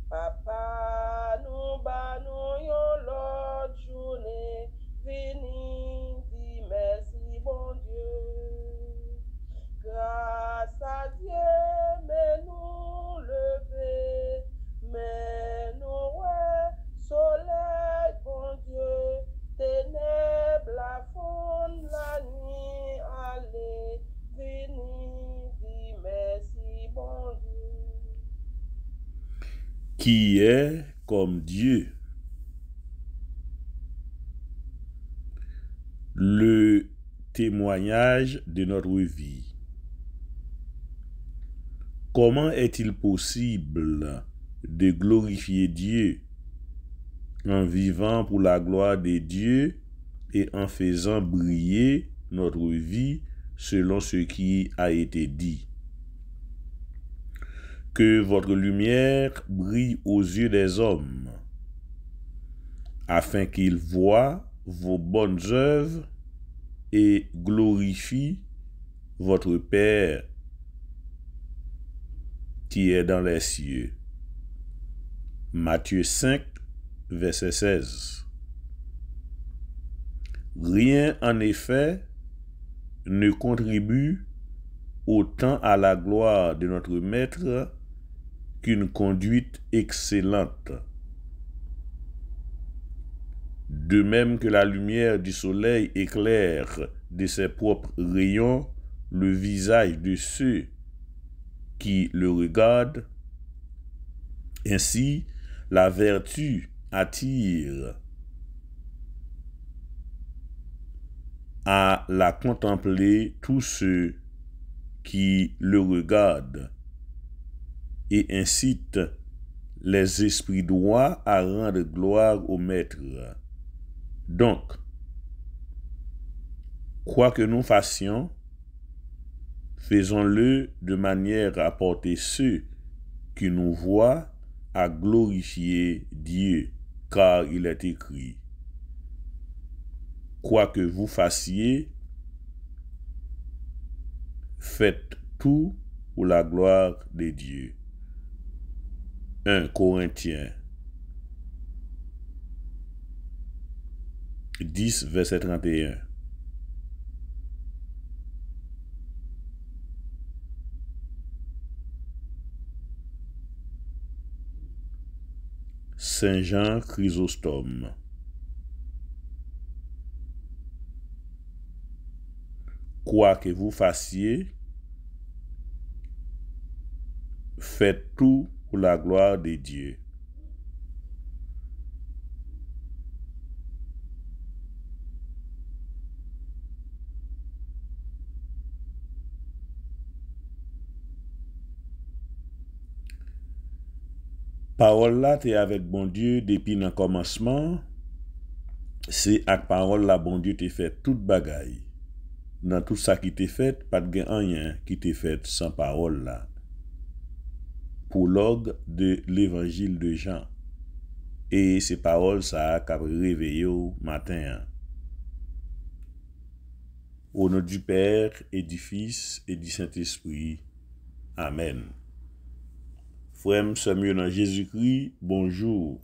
Papa, nous banons l'autre journée, vini, dis merci, bon Dieu. Grâce à Dieu, mais nous lever, mais nous soleil, bon Dieu, ténèbres la fond la nuit, allez, vini, dis merci, bon Dieu. Qui est comme Dieu? Le témoignage de notre vie. Comment est-il possible de glorifier Dieu en vivant pour la gloire de Dieu et en faisant briller notre vie selon ce qui a été dit? Que votre lumière brille aux yeux des hommes, afin qu'ils voient vos bonnes œuvres et glorifient votre Père qui est dans les cieux. Matthieu 5, verset 16. Rien en effet ne contribue autant à la gloire de notre Maître qu'une conduite excellente. De même que la lumière du soleil éclaire de ses propres rayons le visage de ceux qui le regardent, ainsi la vertu attire à la contempler tous ceux qui le regardent et incite les esprits droits à rendre gloire au Maître. Donc, quoi que nous fassions, faisons-le de manière à porter ceux qui nous voient à glorifier Dieu, car il est écrit: quoi que vous fassiez, faites tout pour la gloire de Dieu. 1 Corinthiens 10, verset 31. Saint Jean Chrysostome. Quoi que vous fassiez, faites tout pour la gloire de Dieu. Parole là t'es avec bon Dieu depuis le commencement. C'est avec parole là bon Dieu t'es fait toute bagaille. Dans tout ça qui t'est fait, pas de rien qui t'est fait sans parole là. Prologue de l'évangile de Jean. Et ces paroles ça a réveillé au matin. Au nom du Père et du Fils et du Saint-Esprit. Amen. Frère, Samuel dans Jésus-Christ, bonjour.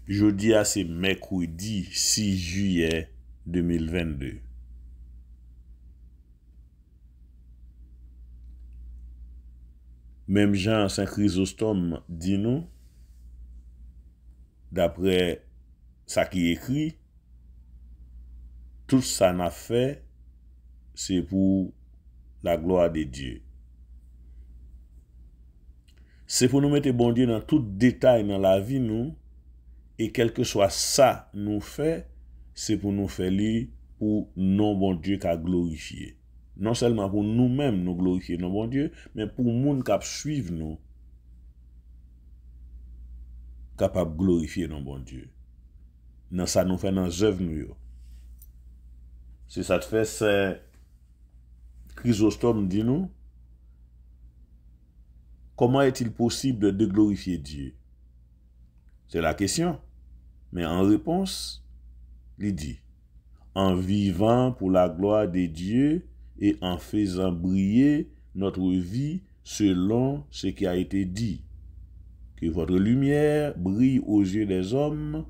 Jeudi c'est mercredi 6 juillet 2022. Même Jean Saint Chrysostome dit nous, d'après ça qui est écrit, tout ça n'a fait, c'est pour la gloire de Dieu. C'est pour nous mettre bon Dieu dans tout détail dans la vie, nous, et quel que soit ça nous fait, c'est pour nous faire lui, pour non bon Dieu qu'a glorifié. Non seulement pour nous-mêmes nous glorifier non bon Dieu, mais pour le monde qui suivre nous, capable de glorifier non bon Dieu. Non, ça nous fait dans les œuvres nous. Si ça te fait, c'est Chrysostome dit nous, comment est-il possible de glorifier Dieu? C'est la question. Mais en réponse, il dit, en vivant pour la gloire de Dieu et en faisant briller notre vie selon ce qui a été dit. Que votre lumière brille aux yeux des hommes,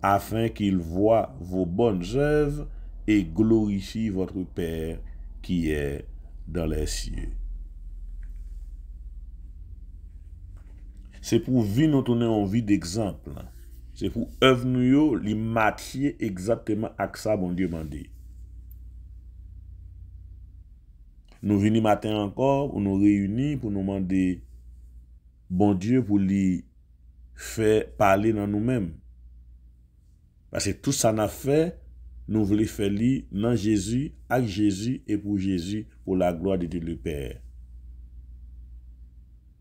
afin qu'ils voient vos bonnes œuvres et glorifient votre Père qui est dans les cieux. C'est pour vivre nous vie d'exemple. C'est pour œuvre nous li matcher exactement avec ça bon Dieu mandé. Nous venons matin encore pour nous réunir pour nous demander bon Dieu pour lui faire parler dans nous-mêmes. Parce que tout ça n'a fait, nous voulons faire lui dans Jésus, avec Jésus et pour Jésus, pour la gloire de Dieu le Père.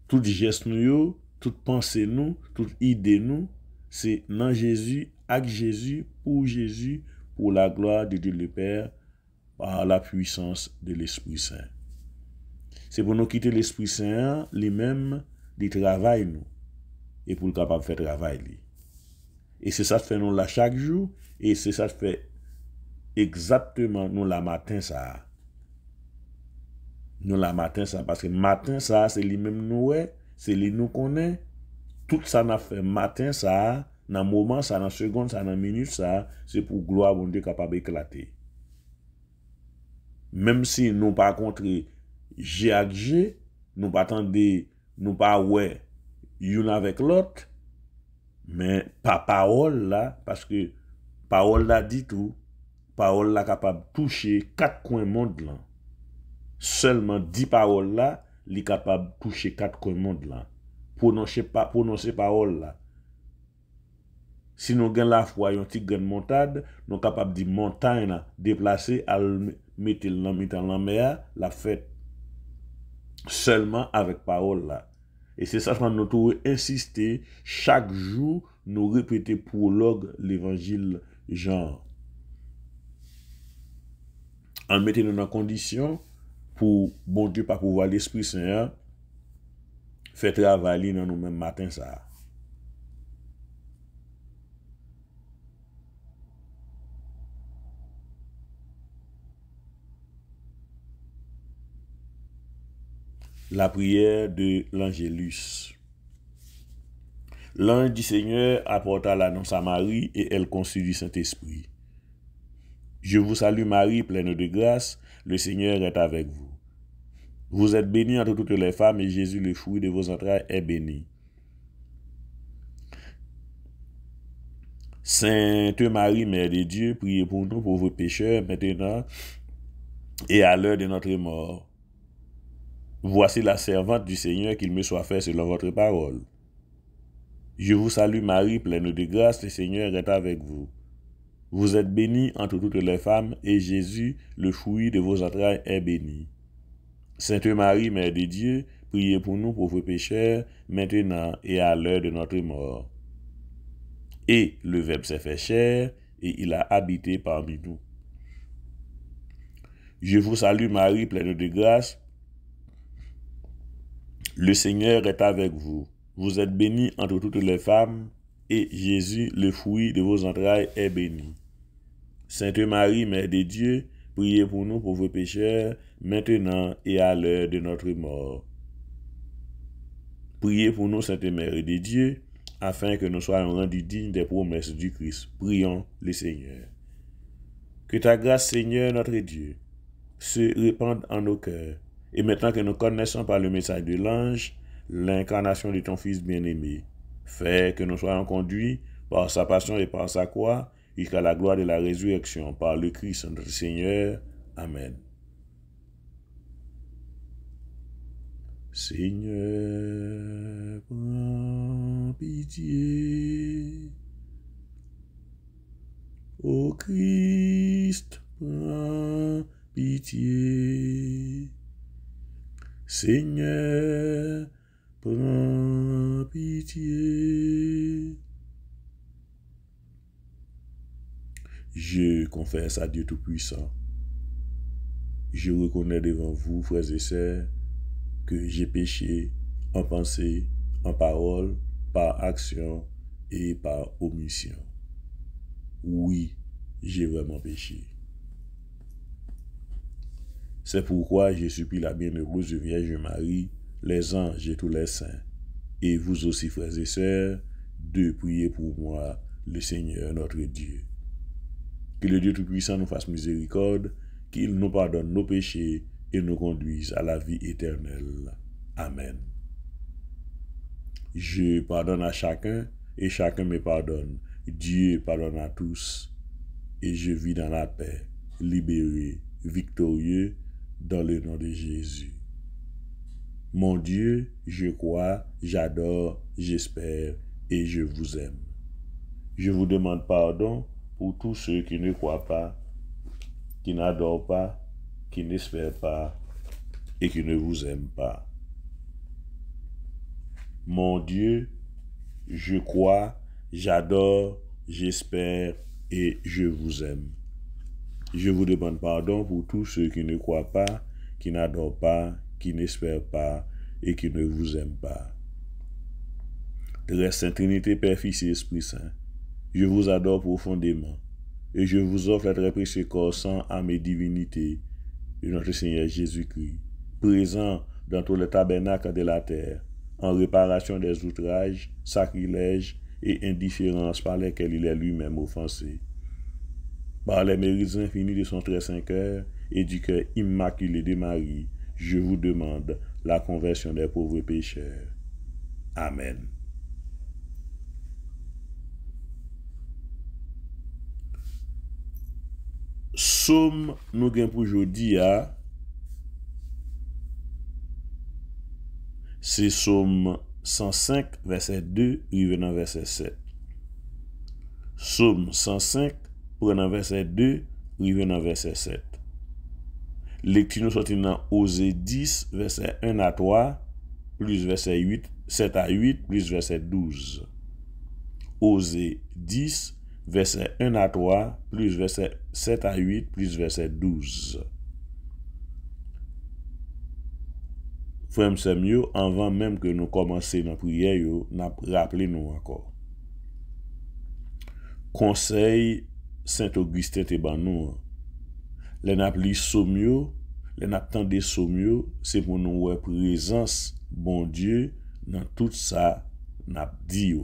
Tout geste nous, toute pensée nous, toute idée nous, c'est dans Jésus, avec Jésus, pour la gloire de Dieu le Père, par la puissance de l'Esprit Saint. C'est pour nous quitter l'Esprit Saint, lui-même, du travail nous, et pour le capable de faire travail lui. Et c'est ça que fait nous là chaque jour, et c'est ça que fait exactement nous la matin ça. Nous la matin ça, parce que matin ça, c'est lui-même nous, c'est lui nous connaît. Tout ça n'a fait matin ça, dans moment ça, dans seconde ça, dans minute ça, c'est pour gloire bon Dieu capable d'éclater. Même si nous pas rencontré G avec G, nous pas attendez, nous pas ouais, une avec l'autre, mais pas parole là, parce que parole là dit tout, parole là capable de toucher 4 coins monde là. Seulement 10 paroles là, li capable de toucher 4 coins monde là. Prononcer parole là. Si nous avons la foi, un petit grain de montade, nous sommes capables de montagne déplacer à mettre dans la mer, la fête. Seulement avec parole là. Et c'est ça que nous devons insister chaque jour, nous répéter prologue l'évangile Jean. En mettant nous dans condition pour bon Dieu pas pouvoir l'Esprit Saint faire travailler dans nous-mêmes matin ça. La prière de l'Angélus. L'ange du Seigneur apporta l'annonce à Marie et elle conçut du Saint-Esprit. Je vous salue Marie, pleine de grâce, le Seigneur est avec vous. Vous êtes bénie entre toutes les femmes et Jésus, le fruit de vos entrailles, est béni. Sainte Marie, Mère de Dieu, priez pour nous pauvres pécheurs, maintenant et à l'heure de notre mort. Voici la servante du Seigneur, qu'il me soit fait selon votre parole. Je vous salue Marie, pleine de grâce, le Seigneur est avec vous. Vous êtes bénie entre toutes les femmes, et Jésus, le fruit de vos entrailles, est béni. Sainte Marie, Mère de Dieu, priez pour nous pauvres pécheurs, maintenant et à l'heure de notre mort. Et le Verbe s'est fait chair, et il a habité parmi nous. Je vous salue Marie, pleine de grâce, le Seigneur est avec vous. Vous êtes bénie entre toutes les femmes, et Jésus, le fruit de vos entrailles, est béni. Sainte Marie, Mère de Dieu, priez pour nous pauvres pécheurs, maintenant et à l'heure de notre mort. Priez pour nous, Sainte Mère de Dieu, afin que nous soyons rendus dignes des promesses du Christ. Prions le Seigneur. Que ta grâce, Seigneur, notre Dieu, se répande en nos cœurs. Et maintenant que nous connaissons par le message de l'ange l'incarnation de ton Fils bien-aimé, fais que nous soyons conduits par sa passion et par sa croix jusqu'à la gloire de la résurrection par le Christ notre Seigneur. Amen. Seigneur, prends pitié. Ô Christ, prends pitié. Seigneur, prends pitié. Je confesse à Dieu Tout-Puissant. Je reconnais devant vous, frères et sœurs, que j'ai péché en pensée, en parole, par action et par omission. Oui, j'ai vraiment péché. C'est pourquoi je supplie la bienheureuse Vierge Marie, les anges et tous les saints, et vous aussi, frères et sœurs, de prier pour moi, le Seigneur notre Dieu. Que le Dieu Tout-Puissant nous fasse miséricorde, qu'il nous pardonne nos péchés et nous conduise à la vie éternelle. Amen. Je pardonne à chacun et chacun me pardonne. Dieu pardonne à tous et je vis dans la paix, libéré, victorieux, dans le nom de Jésus. Mon Dieu, je crois, j'adore, j'espère et je vous aime. Je vous demande pardon pour tous ceux qui ne croient pas, qui n'adorent pas, qui n'espèrent pas et qui ne vous aiment pas. Mon Dieu, je crois, j'adore, j'espère et je vous aime. Je vous demande pardon pour tous ceux qui ne croient pas, qui n'adorent pas, qui n'espèrent pas et qui ne vous aiment pas. Très Sainte Trinité, Père, Fils et Esprit Saint, je vous adore profondément et je vous offre le très précieux corps, sang, âme et divinité de notre Seigneur Jésus-Christ, présent dans tous les tabernacles de la terre, en réparation des outrages, sacrilèges et indifférences par lesquels il est lui-même offensé. Par les mérites infinis de son très saint cœur et du cœur immaculé de Marie, je vous demande la conversion des pauvres pécheurs. Amen. Somme nous gain pour aujourd'hui à c'est Somme 105 verset 2 revenant verset 7. Somme 105 prenant verset 2 revenant verset 7. Lecture nous sorti dans Osée 10 verset 1 à 3 plus verset 8 7 à 8 plus verset 12. Osée 10 verset 1 à 3 plus verset 7 à 8 plus verset 12. Frère Samuel, avant même que nous commencions notre prière, nous rappelons nous encore. Conseil Saint-Augustin te ban nous. Les n'a pli sommio, les n'a tendé sommio, c'est pour nous voir présence bon Dieu dans tout ça n'a dit.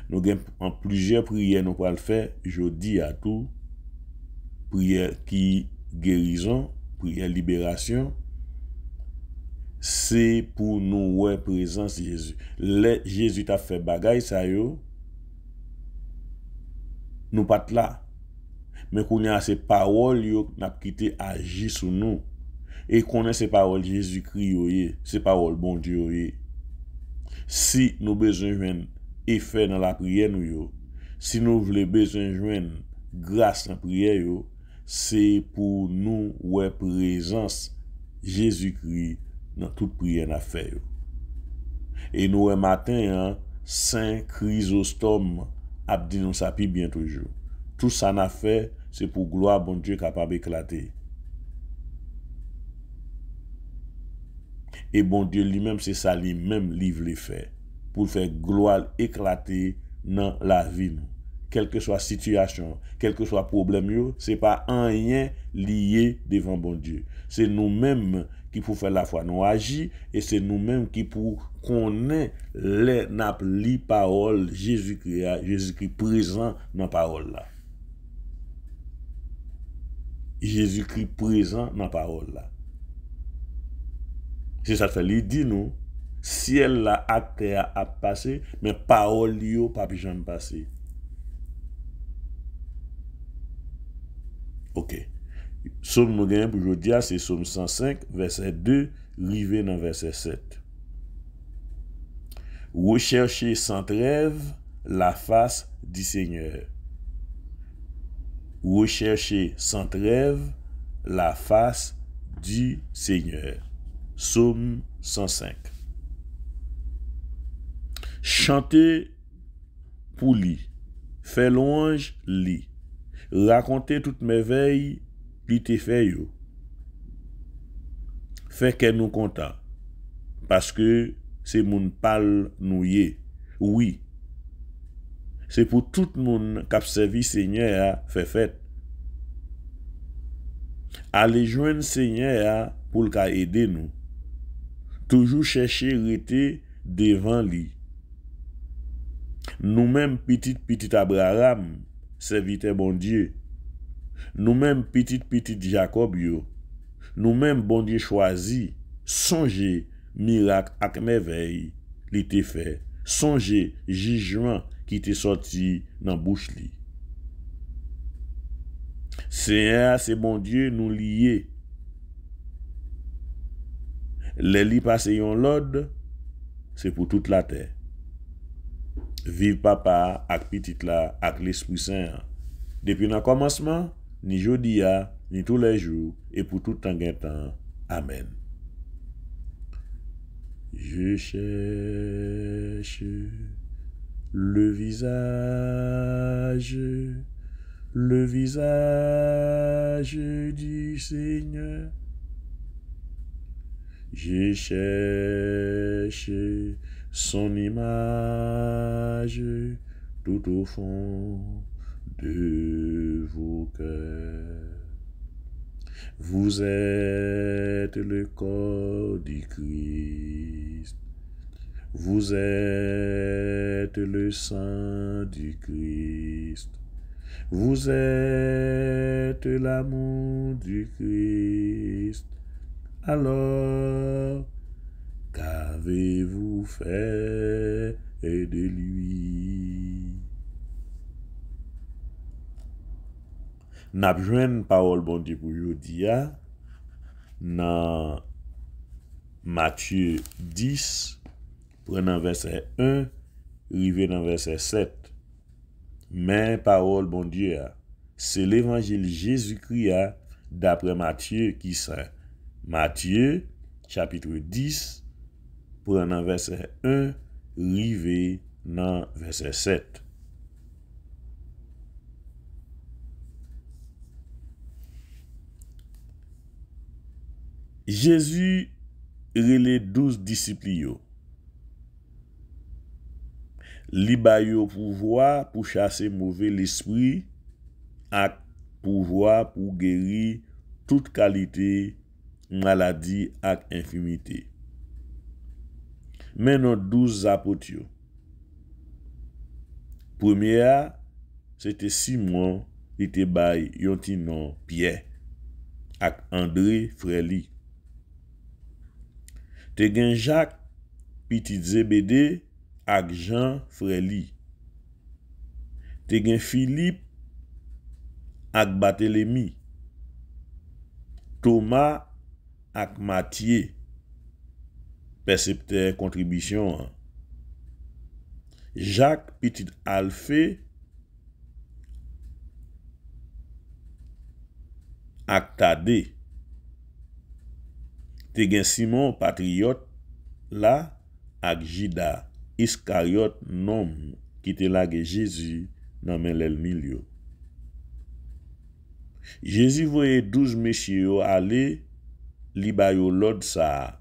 Nous avons en plusieurs prières nous pour le faire, je dis à tout prière qui guérison, prière libération. C'est pour nous voir présence Jésus. Jésus t'a fait bagaille ça yo. Nous pas là. Mais qu'on a ces paroles yo n'a quitté agir sur nous. Et qu'on a ces paroles Jésus-Christ ces paroles bon Dieu Si nous besoin joindre effet dans la prière nous yo, si nous voulons besoin joindre grâce dans la prière yo, c'est pour nous voir présence Jésus-Christ dans toute prière à faire. Et nous, un matin, Saint Chrysostome a dit nous ça bien toujours. Tout ça n'a fait, c'est pour gloire bon Dieu capable d'éclater. Et bon Dieu lui-même, c'est ça lui-même livre les faits. Pour faire gloire éclater dans la vie. Quelle que soit la situation, quel que soit le problème, ce n'est pas rien lié devant bon Dieu. C'est nous-mêmes qui pour faire la foi nous agir et c'est nous-mêmes qui pour connaître les paroles Jésus-Christ présent dans la parole là. Jésus-Christ présent dans la parole là. C'est ça fait il dit nous ciel là à terre a passé mais parole yo pas jamais passer. OK. Somme nous gagnons pour aujourd'hui, c'est Somme 105, verset 2, rivé dans verset 7. Recherchez sans trêve la face du Seigneur. Recherchez sans trêve la face du Seigneur. Somme 105. Chantez pour lui, fait louange lui, racontez toutes merveilles lui te fait yo. Fait qu'elle nous content parce que c'est moun parle nous yé. Oui. C'est pour tout le monde qui a servi Seigneur fait fête. Allez joindre Seigneur pour le aider nous. Toujours chercher rester devant lui. Nous-mêmes petit Abraham, serviteur bon Dieu. Nous-mêmes petit Jacob yo. Nous-mêmes bon Dieu choisi, songez miracle ak merveille li te fait. Songez jugement qui te sorti dans bouche li. C'est bon Dieu nous lié. Les li passe yon l'ordre, c'est pour toute la terre. Vive papa ak petit la ak l'Esprit Saint. Depuis le commencement, ni jodi a, ni tous les jours, et pour tout temps. Amen. Je cherche le visage du Seigneur. Je cherche son image tout au fond de vos cœurs. Vous êtes le corps du Christ. Vous êtes le sang du Christ. Vous êtes l'amour du Christ. Alors, qu'avez-vous fait de lui? N'a joine parole bon Dieu pour jodi a dans Matthieu 10 prenant verset 1 rivé dans verset 7. Mais parole bon Dieu a, c'est l'évangile Jésus-Christ d'après Matthieu qui c'est Matthieu chapitre 10 prenant verset 1 rivé dans verset 7. Jésus relè 12 disciples yo. Li ba yo pouvoir pour chasser mauvais l'esprit ak pouvoir pour guérir toute qualité maladie ak infirmité. Mais nos 12 apôtres yo. Premier c'était Simon, il était bay yon ti nom Pierre ak André frère li. Te gen Jacques, petit Zébédée, ak Jean, frère li. Te gen Philippe, ak Barthélemy. Thomas, ak Matthieu, percepteur contribution. Jacques, petit Alphée, ak Thaddée. Te gen Simon patriote là ak Judas Iscariot nom qui te lage Jésus dans men l'ennemi yo. Jésus voye 12 messieurs aller li ba yo l'ordre ça.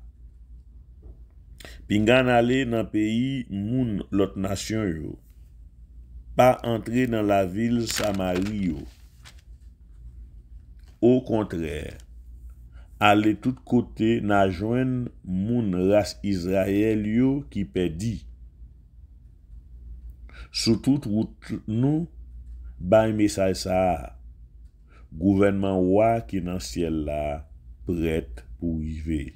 Pingan aller dans pays moun l'autre nation yo. Pas entrer dans la ville Samarie yo. Au contraire, aller tout côté na joindre moun race Israël yo qui perdi. Sous toute route nous bay message ça. Gouvernement roi qui dans ciel là prête pour arriver.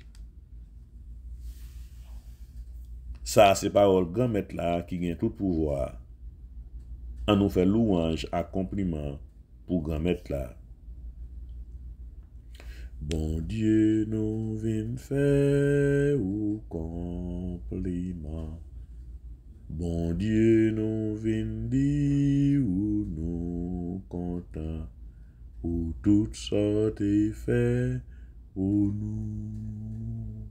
Ça c'est parole grand maître là qui gagne tout pouvoir. On nous fait louange à compliment pour grand maître là. Bon Dieu nous vient faire ou compliment. Bon Dieu nous vient dire ou nous content. Ou toutes sortes de faits ou nous.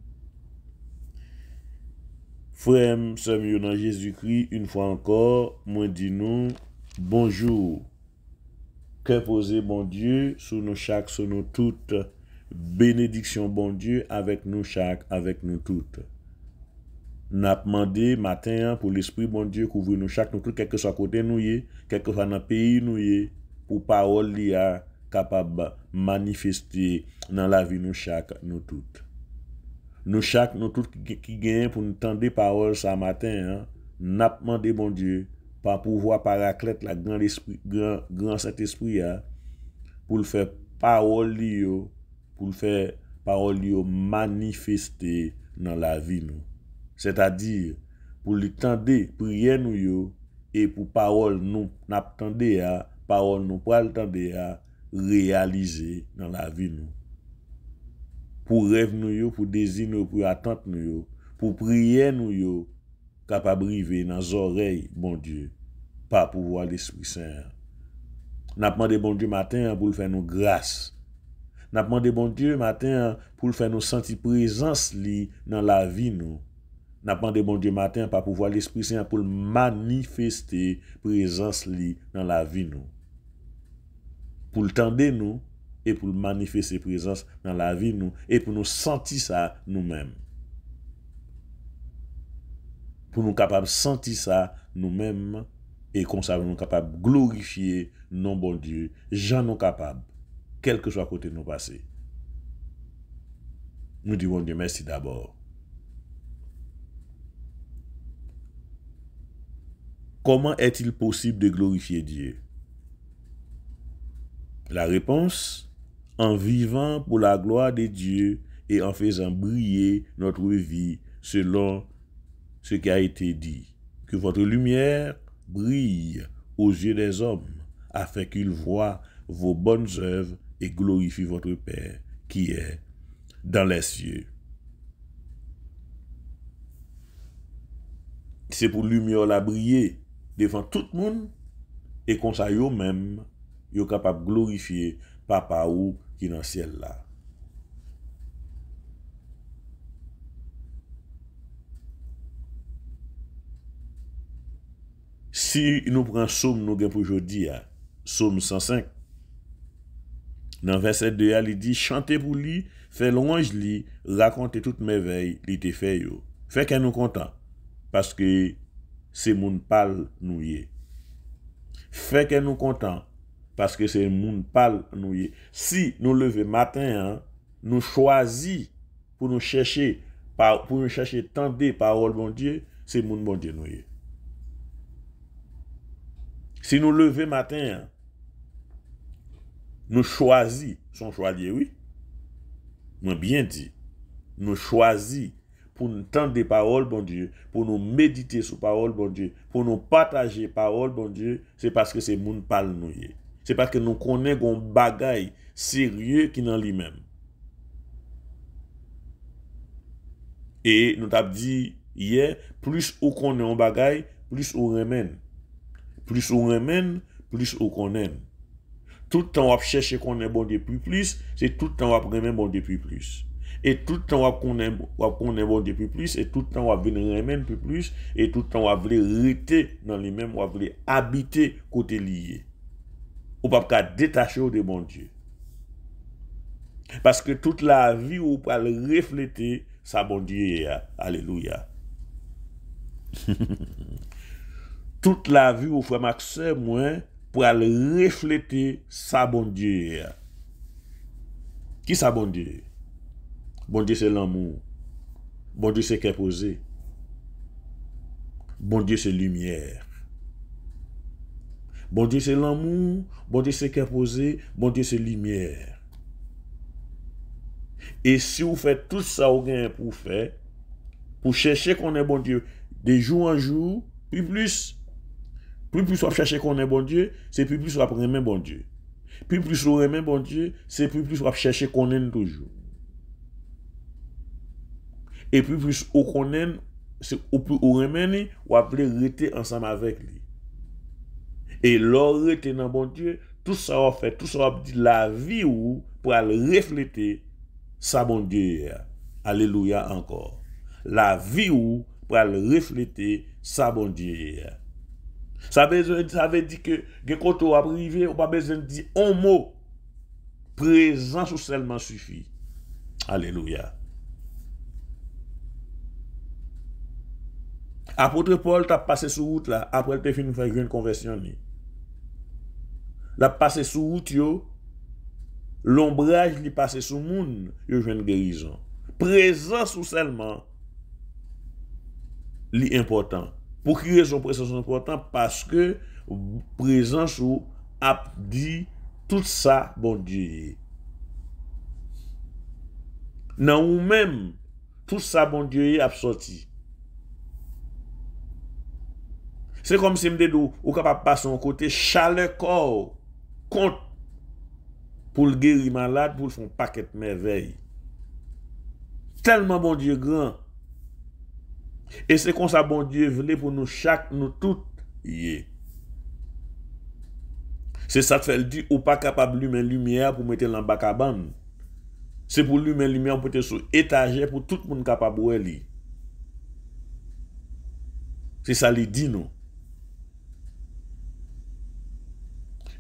Frère, sœur dans Jésus-Christ, une fois encore, moi dis nous bonjour. Que poser bon Dieu sur nous chaque, sur nous toutes. Bénédiction bon Dieu avec nous chaque, avec nous toutes. N'a demandé matin pour l'esprit bon Dieu couvrir nous chaque, nous toutes, quel que soit côté nous y, quel que soit dans pays nous y, pour parole li a capable manifester dans la vie nous chaque, nous toutes. Nous chaque, nous tous qui gagnent pour nous tendre des paroles ce matin, hein, n'a demandé bon Dieu, par pouvoir paraclète, la grand esprit, grand Saint-Esprit, hein, pour le faire parole yo, pour le faire parole yo manifester dans la vie nous. C'est-à-dire, pour lui tendre prière nous yo, et pour parole nous n'attendez à, parole nous pour le tendre à réaliser dans la vie nous. Pour rêve nous yo, pour désir nous, pour attente nous yo, pour prier nous yo, capable de arriver dans les oreilles, bon Dieu, par pouvoir l'Esprit Saint. N'a demandé bon Dieu matin pour le faire nous grâce. N'a demandé bon Dieu matin pour le faire nous sentir présence li dans la vie nous. N'a demandé bon Dieu matin par pouvoir l'Esprit Saint pour manifester présence li dans la vie nous. Pour le tendre nous et pour manifester présence dans la vie nous et pour nous sentir ça nous-mêmes. Pour nous capables de sentir ça nous-mêmes et qu'on soit nous capables de glorifier non bon Dieu, j'en nous capables, quel que soit côté nous passer. Nous disons Dieu merci d'abord. Comment est-il possible de glorifier Dieu? La réponse, en vivant pour la gloire de Dieu et en faisant briller notre vie selon ce qui a été dit. Que votre lumière brille aux yeux des hommes, afin qu'ils voient vos bonnes œuvres et glorifient votre Père qui est dans les cieux. C'est pour lumière la briller devant tout le monde et comme ça yo même yo capable de glorifier papa ou qui dans le ciel là. Si nous prenons Somme nous pour aujourd'hui, Somme 105, dans verset 2, il dit, chantez pour lui, fait louange lui, racontez toute merveille, il te fait yo. Fait qu'elle nous content, parce que c'est moun parle nous y. Fait qu'elle nous content, parce que c'est moun parle nous y. Si nous lever matin, hein, nous choisis pour nous chercher tant de paroles bon Dieu, c'est moun bon Dieu nous y. Si nous lever matin, nous choisissons, son choix lié, oui. Moi bien dit, nous choisissons pour nous tendre des paroles, bon Dieu, pour nous méditer sur parole, bon Dieu, pour nous partager parole, bon Dieu, c'est parce que c'est moun parle nous. C'est parce que nous connaissons un bagay sérieux qui dans lui-même. Et nous t'avons dit hier, plus on connaît un bagay, plus on remène. Plus on remène, plus on connaît. Tout le temps on cherche qu'on est bon Dieu plus, c'est tout le temps on remet bon Dieu plus. Et tout le temps on connaît bon Dieu plus, et tout le temps on venir remène plus, et tout le temps on veut rester dans les mêmes, on veut habiter côté lié. On ne peut pas détacher de bon Dieu. Parce que toute la vie on peut refléter sa bon Dieu. Alléluia. Toute la vie au frère Maxime, moi, pour aller refléter sa bon Dieu. Qui sa bon Dieu? Bon Dieu, c'est l'amour. Bon Dieu, c'est qu'est posé. Bon Dieu, c'est lumière. Bon Dieu, c'est l'amour. Bon Dieu, c'est qu'est posé. Bon Dieu, c'est lumière. Et si vous faites tout ça, vous gagnez pour faire, pour chercher qu'on est bon Dieu, de jour en jour, plus on cherche qu'on est bon Dieu, c'est plus on apprend même bon Dieu. Plus on aime bon Dieu, c'est plus on cherche qu'on aime toujours. Et plus on connaît, c'est on aime, on appeler rester ensemble avec lui. Et l'or rester dans bon Dieu, tout ça va faire, tout ça va dire la vie ou pour aller refléter sa bon Dieu. Alléluia encore. La vie ou pour aller refléter sa bon Dieu. Ça veut dire que quand on va arriver, on n'a pas besoin de dire un mot. Présence ou seulement suffit. Alléluia. Apôtre Paul t'a passé sur route là, après il t'a fini de faire une conversion. La passé sur route, l'ombrage li passé sur moun, yo une guérison. présence ou seulement l'important. Pour qui raison présence important? Parce que présence ou a dit tout ça, bon Dieu. Dans ou même, tout ça, bon Dieu, a sorti. C'est comme si me ou capable passer son côté chaleur corps compte pour le guérir malade, pour le faire un paquet de merveilles. Tellement bon Dieu grand. Et c'est comme ça bon Dieu voulait pour nous chaque, nous toutes. Yeah. C'est ça que fait le dit, ou pas capable de lumière lumière pour mettre dans la cabane. C'est pour lumière lumière pour mettre sur étagère pour tout le monde capable de lire. C'est ça les dit nous.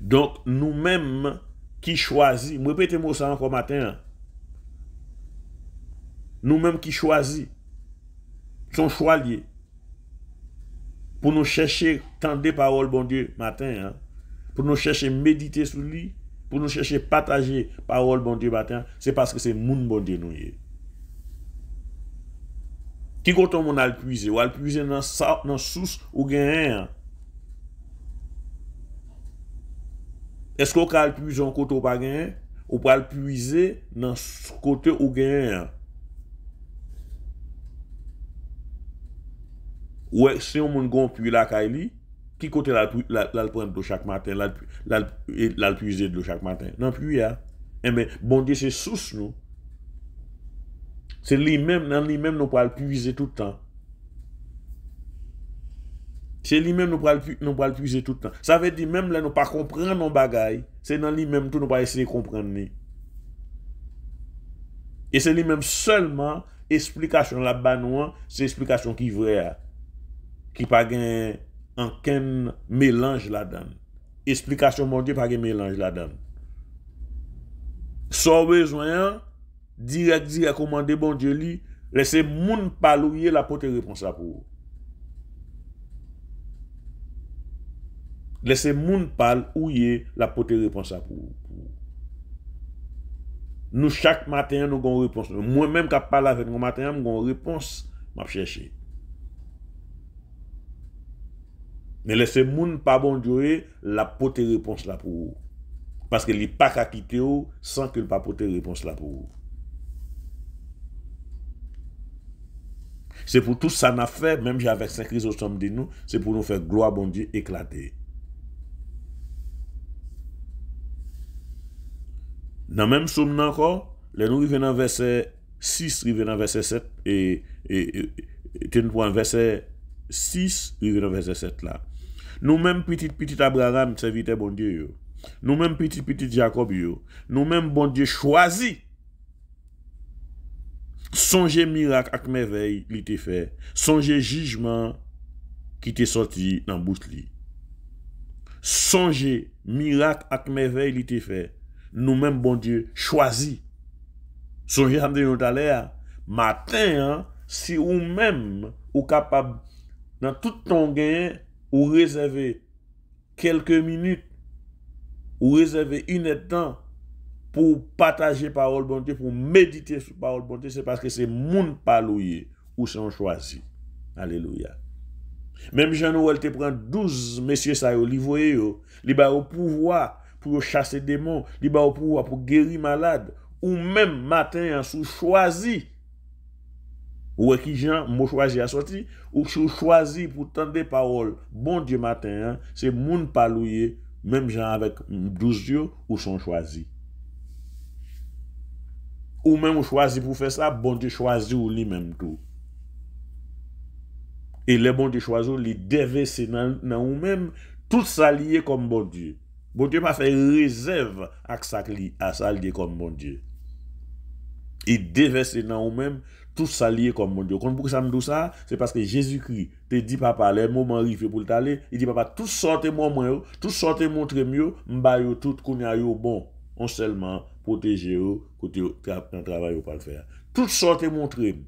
Donc nous-mêmes qui choisissons, répétez-moi ça encore matin. Nous-mêmes qui choisissons, son choix lié. Pour nous chercher, tendre des paroles, bon Dieu, matin. Hein? Pour nous chercher, méditer sur lui. Pour nous chercher, partager paroles, bon Dieu, matin. C'est parce que c'est moun, bon Dieu, nous. Qui compte on a le puiser? Ou a le puiser dans la source ou gain? Est-ce qu'on a le puiser en côté ou pas gain? Ou pas le puiser dans le côté ou gain? Ouais, si on moun gon puits la kaili, qui côté la prendre de chaque matin, la puiser de chaque matin. Non puits ya. Eh ben bon Dieu c'est source nous. C'est lui-même dans lui-même nous pas le puiser tout le temps. C'est lui-même nous pas le puiser tout le temps. Ça veut dire même là nous pas comprendre nos bagailles, c'est dans lui-même tout nous pas essayer de comprendre. Et c'est lui-même seulement explication là-bas nous, c'est explication qui vraie. Qui pas gain aucun mélange là-dedans. Explication mon Dieu pas gain mélange là-dedans. Sans besoin direct commander bon Dieu li, laissez moun palouiller la porte réponse là pour. Laissez moun palouiller la porte réponse là pour. Nous chaque matin nous avons une réponse. Moi même qui parle avec mon matin, j'ai une réponse, m'a chercher. Mais laissez moun pas bon Dieu la porter réponse là pour vous. Parce que il pas qu'à quitter sans que le pas porter réponse là pour vous. C'est pour tout ça n'a fait, même avec Saint Chrysostome de nous, c'est pour nous faire gloire bon Dieu éclater. Dans même somme encore, les nous arrivons dans verset 6, arrivons dans verset 7 et pour verset 6, arrivons dans verset 7 là. Nous-mêmes, petit Abraham, serviteur bon Dieu. Nous-mêmes, petit Jacob, nous-mêmes, bon Dieu, choisi. Songez miracle avec merveille, il t'est fait. Songez jugement qui t'est sorti dans la bouche. Songez miracle avec merveille, il t'est fait. Nous-mêmes, bon Dieu, choisi. Songez, ça me dit tout à l'heure, matin, hein, si ou même, ou capable, dans tout ton gain, ou réserver quelques minutes, ou réserver une heure de temps pour partager parole bon Dieu, pour méditer sur parole bon Dieu, c'est parce que c'est moun palouye ou sont choisi. Alléluia. Même Jean-Noël te prend 12 messieurs ça yo, li voye yo, li ba au pouvoir pour chasser démons, li ba au pouvoir pour guérir malade, ou même matin sous choisi. Ou qui Jean m'a choisi à sortir, ou choisi pour tendre des paroles. Bon Dieu matin, hein, c'est moun palouye, même Jean avec 12 yeux, ou sont choisis. Ou même choisi pour faire ça, bon Dieu choisi ou lui-même tout. Et les bon Dieu choisi, les déverser dans ou même tout ça lié comme bon Dieu. Bon Dieu pas fait réserve à ça lié comme bon Dieu. Il déverser dans ou même tout ça lié comme mon Dieu. Quand pour ça me dit ça, c'est parce que Jésus-Christ te dit papa, le moment arrivé pour t'aller, il dit papa, tout sortez-moi moi, tout sortez montrez mieux, m'ba yo tout kounya yo bon, on seulement protéger yo côté un travail ou pas le faire. Tout sortez montrez.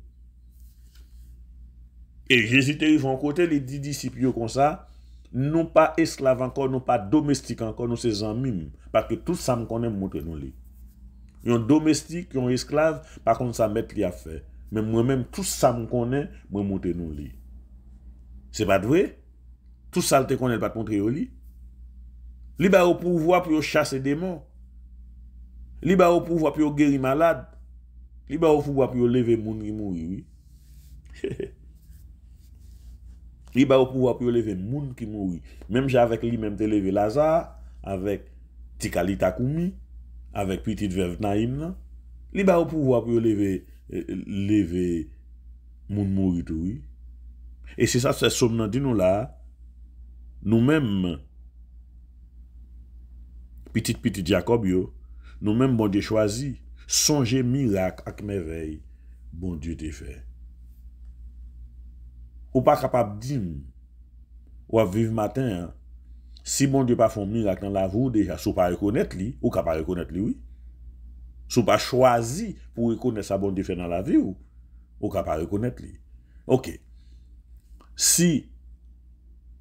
Et Jésus te arrive en côté les 10 disciples comme ça, non pas esclaves encore, non pas domestiques encore, nous ses amis parce que tout ça me connaît montrer nous li. Un domestique, un esclave, par contre, ça met li a fait. Mais moi-même, tout ça me connaît, moi monte nous li. C'est pas vrai? Tout ça te connaît pas te montrer au lit. Li ba au pouvoir pour chasser des démons. Li ba au pouvoir pour guérir malade. Li ba au pouvoir pour lever moun qui mouri, oui. Li ba au pouvoir pour lever moun qui mouri. Même j'ai avec lui même te lever Lazare, avec Tikalita Koumi, avec petite veuve Naïm là. Li ba au pouvoir pour lever moun mouri tout, oui. Et c'est ça, c'est somme nan di nous là. Nous-mêmes, petit Jacob yo, nous-mêmes, bon Dieu choisi, songer miracle avec merveille, bon Dieu te fait. Ou pas capable de dire, ou à vivre matin, hein, si bon Dieu pas fait un miracle dans la vie, déjà, si ou pas reconnaître lui, ou capable reconnaître lui, oui. Si ou pas choisi pour reconnaître ça bon Dieu fait dans la vie, ou capable reconnaître lui. Ok. Si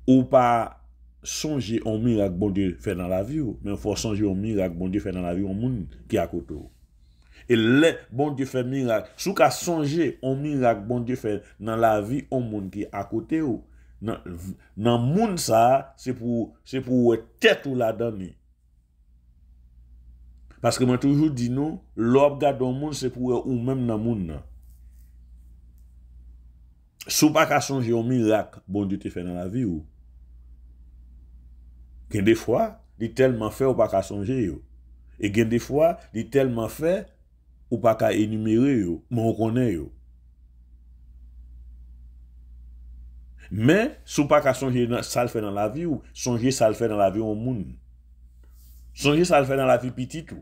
ou pas songer un miracle bon Dieu fait dans la vie, mais il faut songer un miracle bon Dieu fait dans la vie, un monde qui est à côté. Et le bon Dieu fait miracle. Si vous songer un miracle bon Dieu fait dans la vie, un monde qui est à côté. Dans le monde, ça, c'est pour tête ou la donner. Parce que moi, toujours dit nous, l'homme garde dans le monde, c'est pour ou même dans le monde. Si vous pas songer un miracle bon Dieu te fait dans la vie, ou des fois, il est tellement fait ou pas qu'à songer. Et des fois, il est tellement fait ou pas qu'à énumérer, mais on connaît. Mais, si pas qu'à songer ça le fait dans la vie, ou songer ça le fait dans la vie au monde. Songer ça le fait dans la vie petite.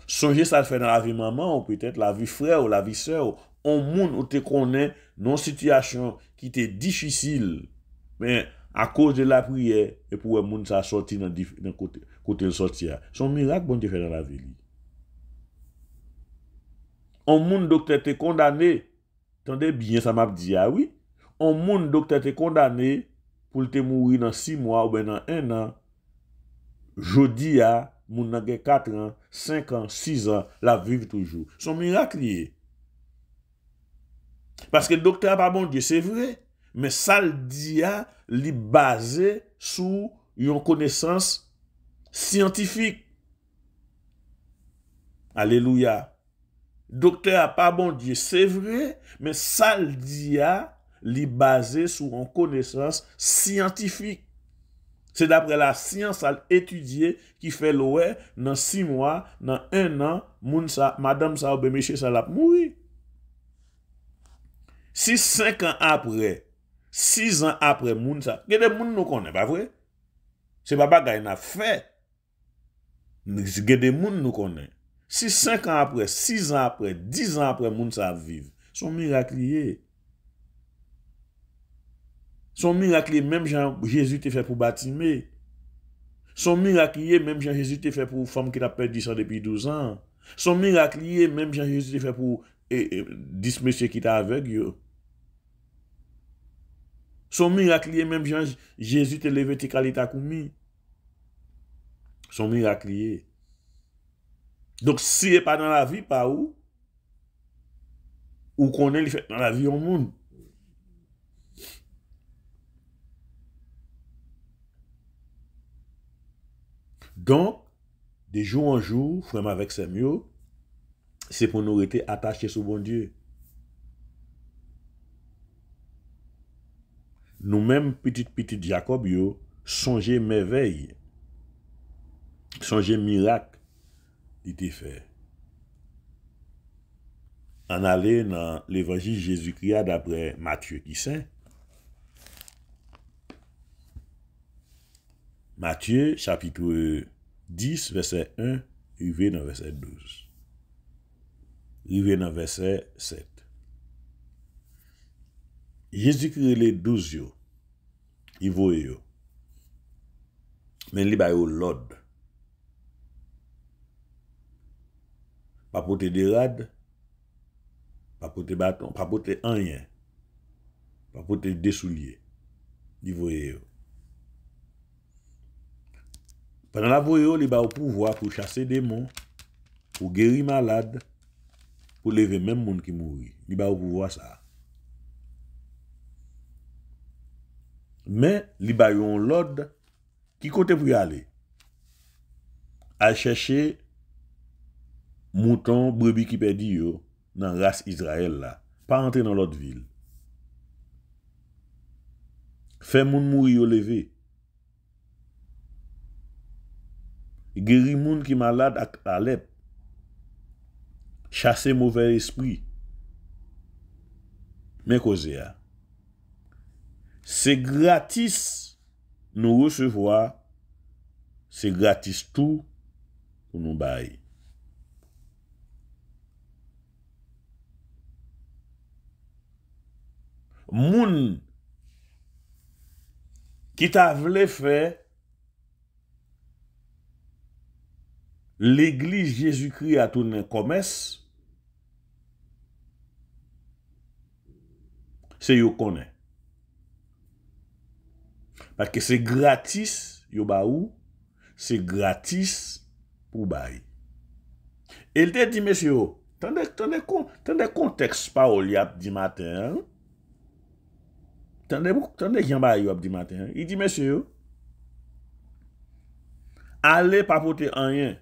Songer ça le fait dans la vie maman, ou peut-être la vie frère, ou la vie soeur. Au monde où tu connais, dans une situation qui était difficile, mais à cause de la prière, et pour le monde ça sorti dans le côté de sortir. Son miracle, bon Dieu fait dans la vie. Un monde docteur t'es condamné. Attendez bien, ça m'a dit, ah oui. Un monde docteur t'es condamné pour te mourir dans 6 mois ou bien dans 1 an. Jodi a, moun nan gen 4 ans, 5 ans, 6 ans, la vivre toujours. Son miracle lié. Parce que le docteur pas bon Dieu, c'est vrai. Mais ça le dit a, li basé sur une connaissance scientifique. Alléluia. Docteur a pas bon Dieu, c'est vrai, mais ça le dit a, li basé sur une connaissance scientifique. C'est d'après la science à étudier qui fait l'oué dans 6 mois, dans 1 an, madame ça ou monsieur ça l'a mouru. Si 5 ans après, 6 ans après, moun ça, il y a des moun nous connaît, pas vrai? C'est pas bagay n'a fait. Il y a des moun nous connaît. Si 5 ans après, 6 ans après, 10 ans après, moun ça vive, son miracle. Son miracle, même Jean Jésus te fait pour Batimée. Son miracle, même Jean Jésus te fait pour femme qui a perdu ça depuis 12 ans. Son miracle, même Jean Jésus te fait pour 10 messieurs qui étaient aveugle. Son miracle, même Jean Jésus te levé Tikalita Koumi. Son miracle. Donc, si n'est pas dans la vie, pas où? Ou qu'on est fait dans la vie au monde. Donc, de jour en jour, frère avec ses mieux, c'est pour nous rester attachés sur bon Dieu. Nous-mêmes, petit Jacob, songez merveille, songez miracle, il était fait. En aller dans l'évangile Jésus-Christ d'après Matthieu qui saint. Matthieu, chapitre 10, verset 1, arrivé dans verset 12. Arrivé dans verset 7. Jésus-Christ les 12 yo. Il voit yo. Mais il ba yo l'ordre. Pas porter des rades, pas porter bâton, pas porter rien. Pas porter des souliers. Il voit yo. Pendant la voyo, il a au pouvoir pour chasser des démons, pour guérir malade, pour lever même monde qui mourit. Il a au pouvoir ça. Mais il a yon l'ordre qui côté pour y aller. À chercher mouton, brebis qui perdu yo dans la race Israël là, pas entrer dans l'autre ville. Fait moun mourir yo levé. Guérir moun qui malade à Alep. Chasser mauvais esprit. Mais cause c'est gratis nous recevoir, c'est gratis tout pour nous bailler. Moun qui t'a voulu faire l'église Jésus-Christ a tourné commerce, c'est yo connaît. Parce que c'est gratis, yo ba ou, c'est gratis pour bailler. Il te dit, monsieur, tendez contexte parole y a dit matin. Tendez Jean ba y a dit matin. Il dit, monsieur, allez pas porter rien.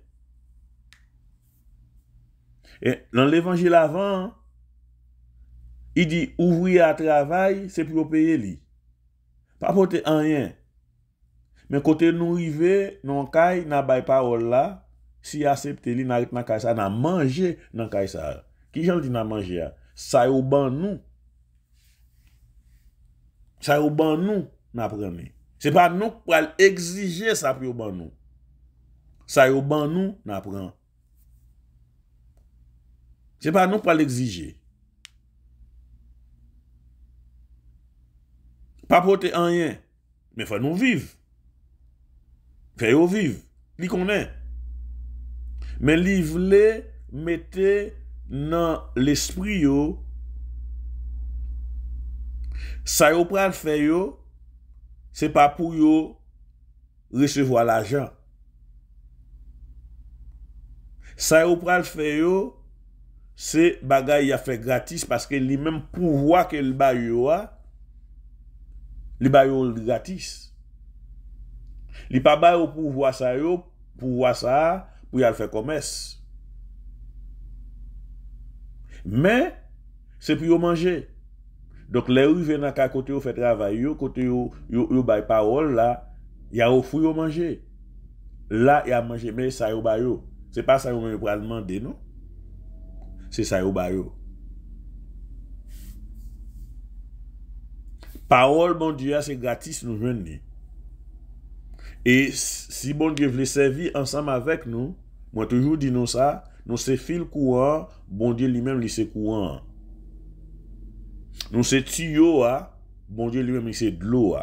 Et dans l'évangile avant, il dit, ouvrier à travail, c'est pour payer lui. Pas porter rien. Mais côté nous rive, non kay, n'a bay parole là, si accepte li n'a nan kay ça, n'a manger nan kay ça. Qui j'en dit n'a manger ça yo ban nous. Ça yo ban nous n'a prendre. C'est pas nous pour exiger ça pour ban nous. Ça yo ban nous n'a prendre. C'est pas nous pour l'exiger. Pas porter rien, mais faut nous vivre. Fait yo vivre, li connaît. Mais li vle mette dans l'esprit yo ça yo pral faire yo, c'est pas pour yo recevoir l'argent. Ça yo pral faire yo, c'est bagay a fait gratis parce que li même pouvoir que le ba yo a, li ba yo gratis. Li pa ba yo pouvoir ça yo, pouvoir ça pour y aller faire commerce. Mais c'est pour yo manger. Donc les rive dans ka côté yo fait travail yo, côté yo bay parole là, y a offri yo manger. Là y a manger mais ça yo ba yo. C'est pas ça yo même pour demander non. C'est ça yo ba yo. Parole bon Dieu c'est gratis nous joindre. Et si bon Dieu veut servir ensemble avec nous, moi toujours dis nous ça, nous c'est fil courant, bon Dieu lui-même lui c'est courant. Nous c'est tuyau bon Dieu lui-même c'est de l'eau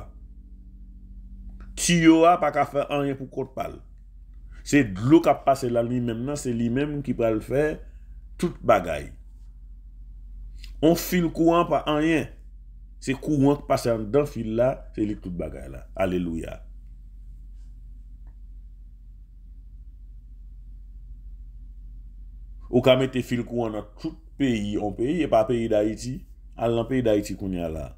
Tuyau pas qu'à faire rien pour qu'on parle. C'est de l'eau qui passe là lui-même, c'est lui-même qui va le faire toute bagaille. On fil courant pas rien. C'est courant qui passe dans fil là, c'est lui toute bagaille là. Alléluia. Ou ka mette fil courant dans tout pays, on pays et pas pays d'Haïti, dans le pays d'Haïti qu'on y a là.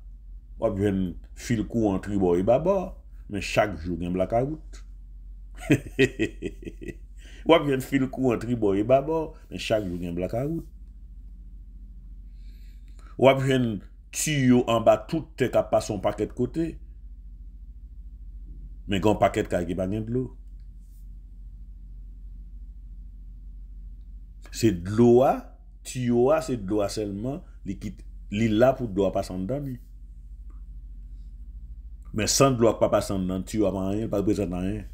Ou bien fil courant tribo et baba, mais chaque jour gen blackout. Ou bien fil courant tribo et baba, mais chaque jour gen blackout. Ou bien tuyau en bas tout te ka passe son paquet de côté. Mais grand paquet ka ki pa gen de l'eau. C'est de l'eau, tuyau, c'est de l'eau seulement, li là pour de l'eau pas en dedans. Mais sans de l'eau pas passer en dedans, tuyau pas rien, pas besoin de rien.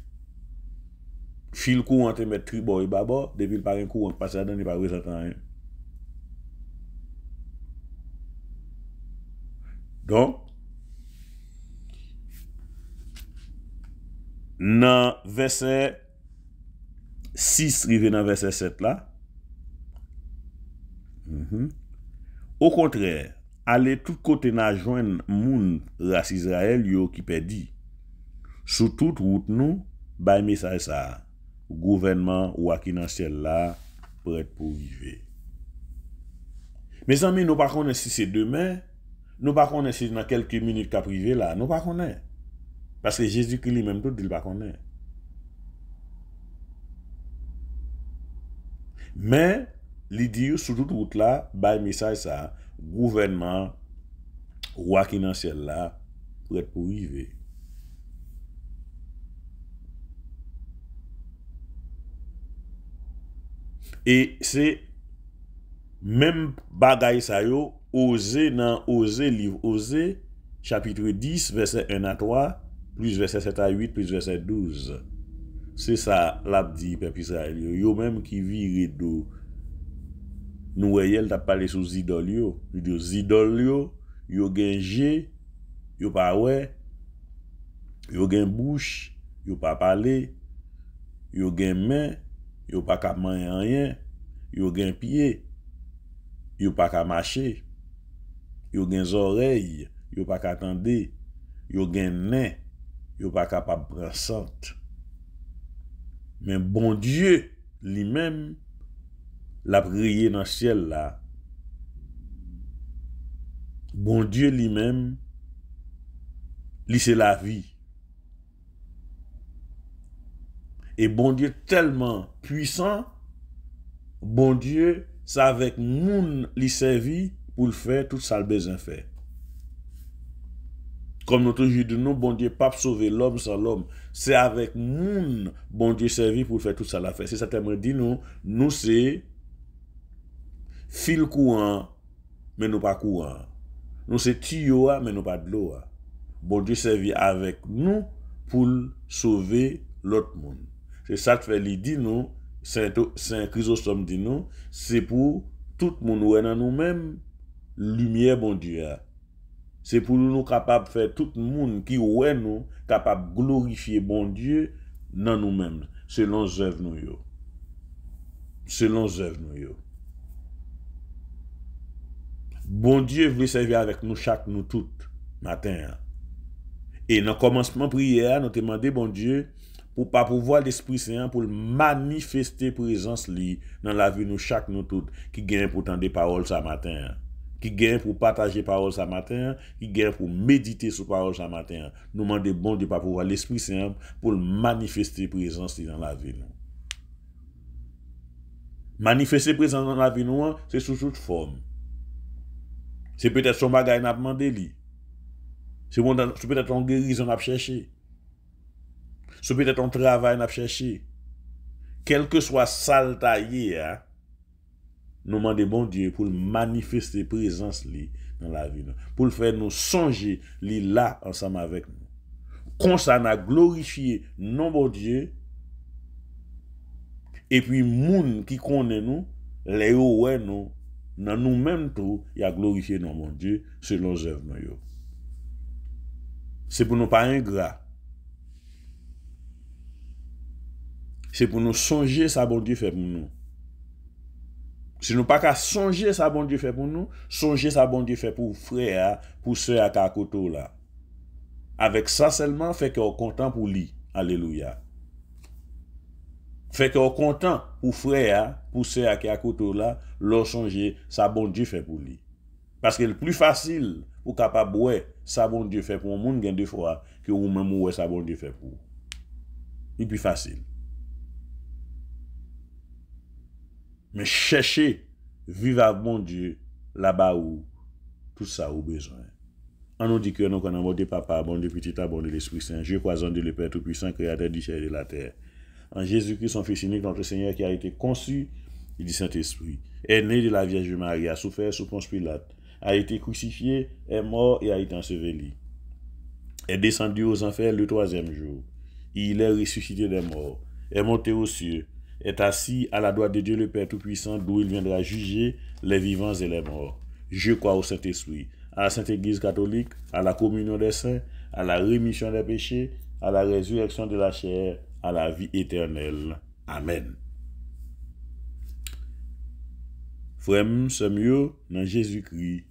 Fil courant te mettre tribo et baba, depuis le pas un courant passer dedans, il pas besoin de rien. Donc, dans verset 6, rive dans verset 7 là, au contraire, aller tout côté na joindre moun race Israël yo qui perdi. Sous toute route nous, bay message ça, gouvernement ou qui dans ciel là, prêt pour arriver. Mes amis, nous pas connaître si c'est demain, nous pas connaître si dans quelques minutes qu'a privé là, nous pas connaître. Parce que Jésus-Christ lui-même tout dit pas connaître. Mais li dit sur toute route là, bay message ça, gouvernement roi qui dans ciel là, prêt pour arriver. Et c'est même bagay ça yo Osée dans Osée livre Osée chapitre 10 verset 1 à 3 plus verset 7 à 8 plus verset 12. C'est ça l'a dit peuple Israël yo même qui vire do nous voyel t'a parlé sous idole yo yo genje yo pas ouais yo gen bouche yo pas parler yo gen main yo pas ka manger rien yo gen pied yo pas ka marcher yo gen oreilles yo pas ka tendre yo gen nez yo pas capable prendre sente mais bon Dieu lui-même l'a prié dans le ciel là bon Dieu lui-même lui c'est la vie et bon Dieu tellement puissant bon Dieu c'est avec moun li servi pour le faire tout ça le besoin fait. Comme nous toujours dit nous bon Dieu pas sauver l'homme sans l'homme, c'est avec moun bon Dieu servi pour faire tout ça la fait. C'est ça tellement dit nous c'est fil courant mais nous pas courant. Nous c'est tuyau mais nous pas de l'eau. Bon Dieu servi avec nous pour sauver l'autre monde. C'est ça que fait lui dit nous Saint Chrysostome dit nous, c'est pour tout le monde dans nous-mêmes, lumière bon Dieu. C'est pour nous capables de faire tout le monde qui est nous, capable de glorifier bon Dieu dans nous-mêmes, selon les œuvres nous yo. Selon les œuvres nous yo. Bon Dieu veut servir avec nous chaque nous toutes matin. Et dans le commencement prière, nous demandons bon Dieu pour pas pouvoir l'Esprit Saint pour manifester présence li dans la vie nous chaque nous toutes qui gagne pour tendre paroles ça matin qui gagne pour partager paroles ça matin qui gagne pour méditer sur paroles ça matin nous demander bon Dieu pas pouvoir l'Esprit Saint pour manifester présence li dans la vie nous manifester présence dans la vie nous c'est sous toute forme c'est peut-être son bagage n'a demandé li c'est peut-être en guérison n'a cherché. C'est peut-être ton travail n'a cherché. Quel que soit saltaillé, nous demandons bon Dieu pour manifester présence li dans la vie, pour le faire nous songer li là ensemble avec nous. Comme ça n'a glorifié non bon Dieu. Et puis moun qui connaît nous, les ouais nous, dans nous-mêmes tout, il a glorifié non bon Dieu selon les œuvres nous. C'est pour nous pas ingrat. C'est pour nous songer ça bon Dieu fait pour nous. Si nous pas qu'à songer ça bon Dieu fait pour nous, songer ça bon Dieu fait pour frère, pour sœur à côté là. Avec ça seulement fait qu'on content pour lui. Alléluia. Fait qu'on content pour frère, pour sœur qui à côté là, leur songer ça bon Dieu fait pour lui. Parce que le plus facile ou capable ouais, ça bon Dieu fait pour un monde gain deux fois que ou même ouais ça bon Dieu fait pour. Le plus facile. Mais cherchez, vivre avec mon Dieu, là-bas où tout ça a besoin. On nous dit que nous connaissons bon Dieu Papa, bon Dieu Petit, bon Dieu l'Esprit Saint, Dieu croisant de le Père Tout-Puissant, Créateur du ciel et de la terre. En Jésus-Christ, son Fils unique, notre Seigneur, qui a été conçu du Saint-Esprit, est né de la Vierge Marie, a souffert sous Ponce Pilate, a été crucifié, est mort et a été enseveli. Est descendu aux enfers le 3e jour. Il est ressuscité des morts, est monté aux cieux, est assis à la droite de Dieu le Père Tout-Puissant, d'où il viendra juger les vivants et les morts. Je crois au Saint-Esprit, à la Sainte Église catholique, à la communion des saints, à la rémission des péchés, à la résurrection de la chair, à la vie éternelle. Amen. Frère, c'est mieux dans Jésus-Christ.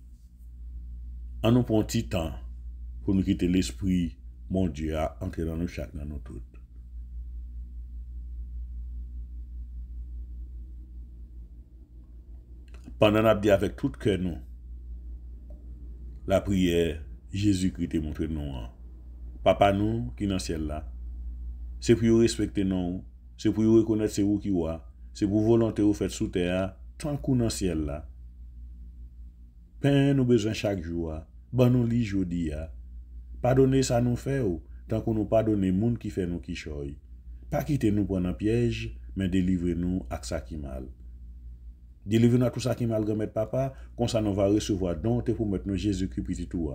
En nous prend petit temps pour nous quitter l'esprit, mon Dieu, a entré dans nous chaque dans nous toutes. Pendant qu'on dit avec tout cœur nous, la prière, Jésus-Christ te montre nous. Papa nous qui dans le ciel là, c'est pour respecter nous, c'est pour reconnaître c'est vous qui voit, c'est pour volonté vous faites sous terre, tant qu'on dans le ciel là. Pain nous besoin chaque jour, bon nous li jodi a. Pardonnez ça nous fait tant qu'on nous pardonne monde qui fait nous qui choy. Pas quitter nous prendre un piège, mais délivrez-nous à ça qui mal. Délivrez-nous à tout ça qui mal remettre papa, comme ça nous va recevoir don pour mettre nous Jésus-Christ petit tout.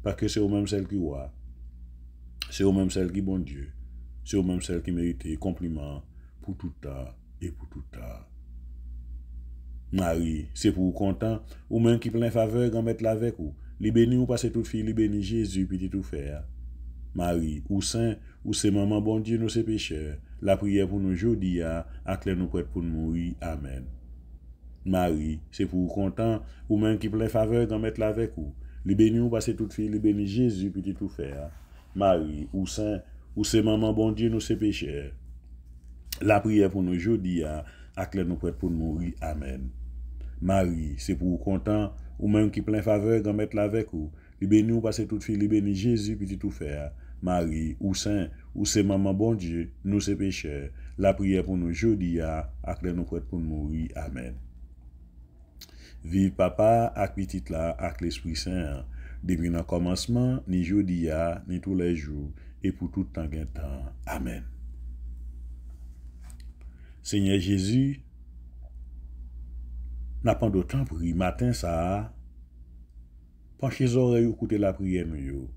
Parce que c'est au même celle qui voit. C'est au même celle qui bon Dieu. C'est au même celle qui mérite compliment pour tout temps et pour tout temps. Marie, c'est pour vous content, ou même qui plein faveur, grand mettre avec vous. Li béni ou passer toute fille, li béni Jésus, petit tout faire. Marie, ou saint, ou c'est maman bon Dieu, nous c'est pécheurs. La prière pour nous aujourd'hui, à clair nous prête pour nous mourir. Amen. Marie, c'est pour vous content, ou même qui plein faveur, grand mettre avec vous. Li béni ou passer toute fille, li béni Jésus, petit tout faire. Marie, ou saint, ou c'est maman bon Dieu, nous c'est pécheurs. La prière pour nous aujourd'hui, à clair nous prête pour nous mourir. Amen. Marie, c'est pour vous content, ou même qui plein faveur, grand mettre avec vous. Li béni ou passer toute fille, li béni Jésus, petit tout faire. Marie, ou saint, ou c'est maman bon Dieu, nous c'est pécheurs. La prière pour nous aujourd'hui, à clair nous prête pour nous mourir. Amen. Vive papa, ak petit là, ak l'Esprit Saint, depuis le commencement, ni aujourd'hui, ni tous les jours, et pour tout temps et temps. Amen. Seigneur Jésus, n'a pas d'autant pris matin ça, penchez les oreilles, écoutez la prière nous.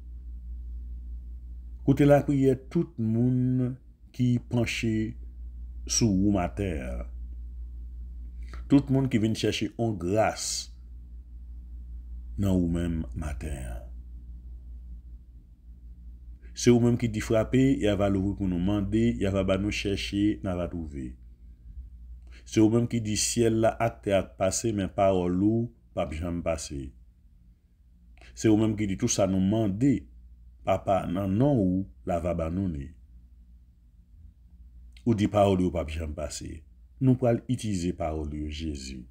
Écoutez la prière tout le monde qui penche sous ou matin. Tout le monde qui vient chercher en grâce dans ou même matin. C'est ou même qui dit frapper, il va l'ouvrir pour nous demander, il va nous chercher, il va trouver. C'est ou même qui dit ciel là acte à passer, mais parole ou pas jamais passer. C'est ou même qui dit tout ça nous demander, papa non ou la va banouner. Ou dit parole ou pas jamais passer. Nous pourrons utiliser parole de Jésus.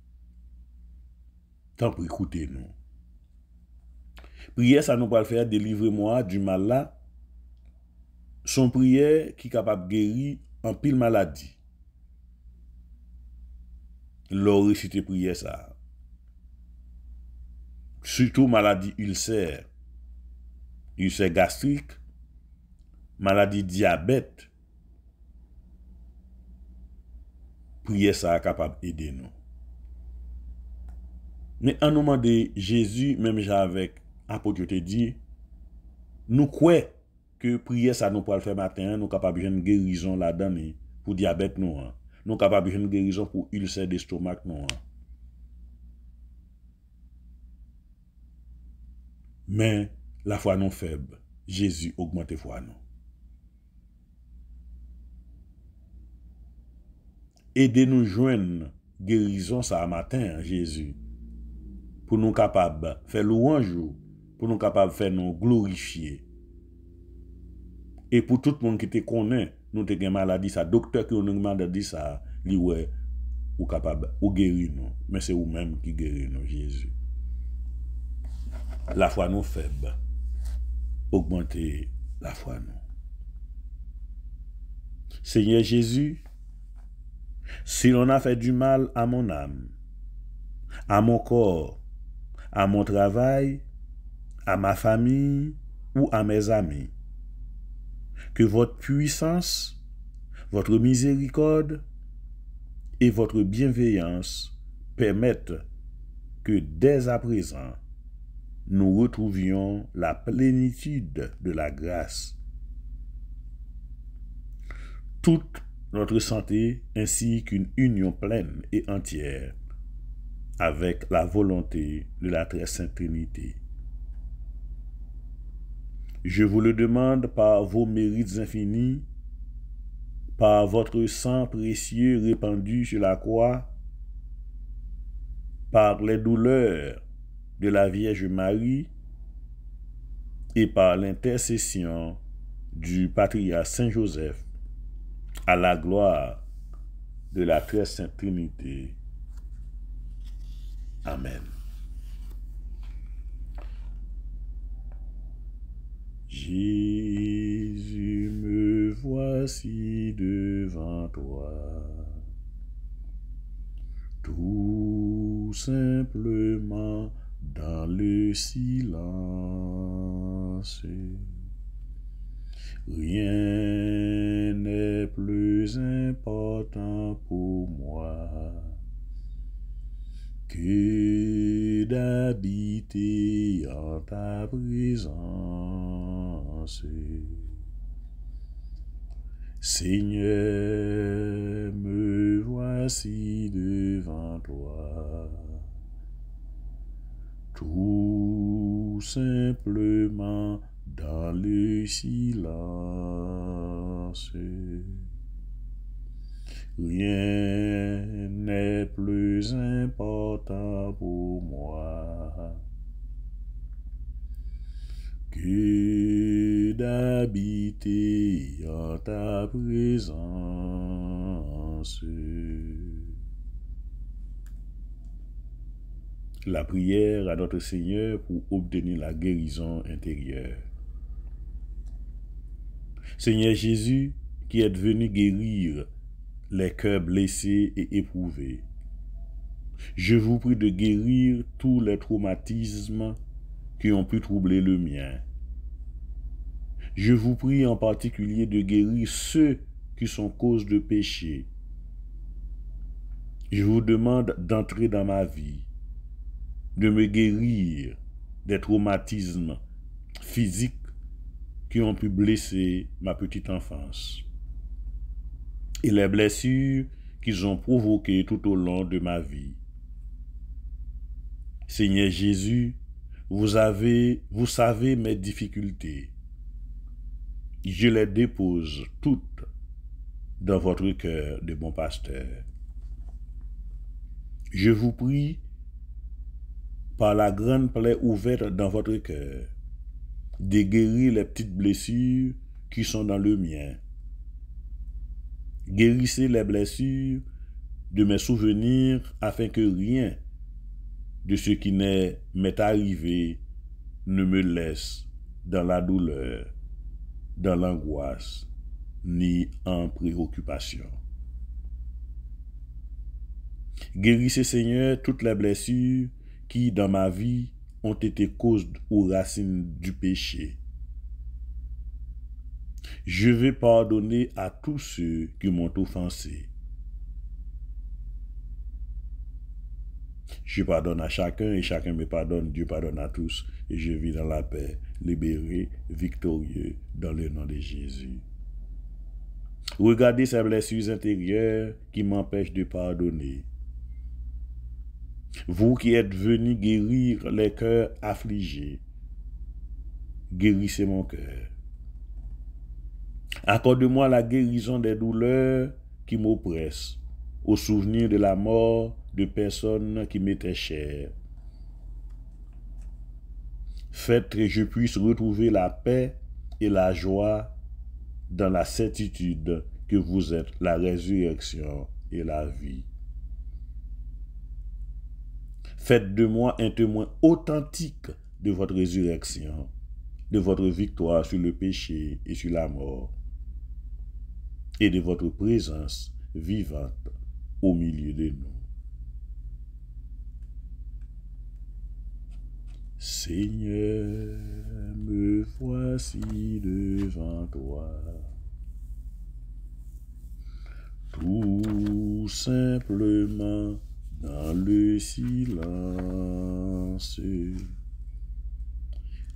Tant pour écouter nous. Prière, ça nous va faire délivrer-moi du mal là. Son prière qui est capable de guérir en pile maladie. Leur réciter prière ça. Surtout maladie ulcère gastrique, maladie diabète. Prière ça est capable d'aider nous. Mais en nous demandant Jésus, même avec apôtre te dit, nous croyons que prière ça nous peut le faire matin, nous capable de une guérison là-dedans pour diabète nous. Nous capable de une guérison pour ulcère d'estomac nous. Mais la foi non faible, Jésus augmente foi nous. Aidez-nous joindre guérison ça matin, Jésus, pour nous capables faire louange, pour nous capables faire nous glorifier. Et pour tout le monde qui te connaît, nous te gen maladie ça, docteur qui nous maladie ça, li ouais ou capable ou guérir nous, mais c'est vous même qui guérit nous, Jésus. La foi nous faible, augmenter la foi nous. Seigneur Jésus, si l'on a fait du mal à mon âme, à mon corps, à mon travail, à ma famille ou à mes amis, que votre puissance, votre miséricorde et votre bienveillance permettent que dès à présent, nous retrouvions la plénitude de la grâce. Toute notre santé ainsi qu'une union pleine et entière avec la volonté de la très sainte Trinité. Je vous le demande par vos mérites infinis, par votre sang précieux répandu sur la croix, par les douleurs de la Vierge Marie et par l'intercession du patriarche Saint Joseph, à la gloire de la très sainte Trinité. Amen. Jésus, me voici devant toi, tout simplement dans le silence. Rien n'est plus important pour moi que d'habiter en ta présence. Seigneur, me voici devant toi, tout simplement dans le silence. Rien n'est plus important pour moi que d'habiter en ta présence. La prière à notre Seigneur pour obtenir la guérison intérieure. Seigneur Jésus, qui êtes venu guérir les cœurs blessés et éprouvés, je vous prie de guérir tous les traumatismes qui ont pu troubler le mien. Je vous prie en particulier de guérir ceux qui sont cause de péché. Je vous demande d'entrer dans ma vie, de me guérir des traumatismes physiques qui ont pu blesser ma petite enfance et les blessures qu'ils ont provoquées tout au long de ma vie. Seigneur Jésus, vous savez mes difficultés. Je les dépose toutes dans votre cœur de bon pasteur. Je vous prie, par la grande plaie ouverte dans votre cœur, de guérir les petites blessures qui sont dans le mien. Guérissez les blessures de mes souvenirs afin que rien de ce qui m'est arrivé ne me laisse dans la douleur, dans l'angoisse, ni en préoccupation. Guérissez, Seigneur, toutes les blessures qui, dans ma vie, ont été cause ou racines du péché. Je vais pardonner à tous ceux qui m'ont offensé. Je pardonne à chacun et chacun me pardonne. Dieu pardonne à tous et je vis dans la paix, libéré, victorieux, dans le nom de Jésus. Regardez ces blessures intérieures qui m'empêchent de pardonner. Vous qui êtes venus guérir les cœurs affligés, guérissez mon cœur. Accorde-moi la guérison des douleurs qui m'oppressent, au souvenir de la mort de personnes qui m'étaient chères. Faites que je puisse retrouver la paix et la joie dans la certitude que vous êtes la résurrection et la vie. Faites de moi un témoin authentique de votre résurrection, de votre victoire sur le péché et sur la mort, et de votre présence vivante au milieu de nous. Seigneur, me voici devant toi, tout simplement dans le silence.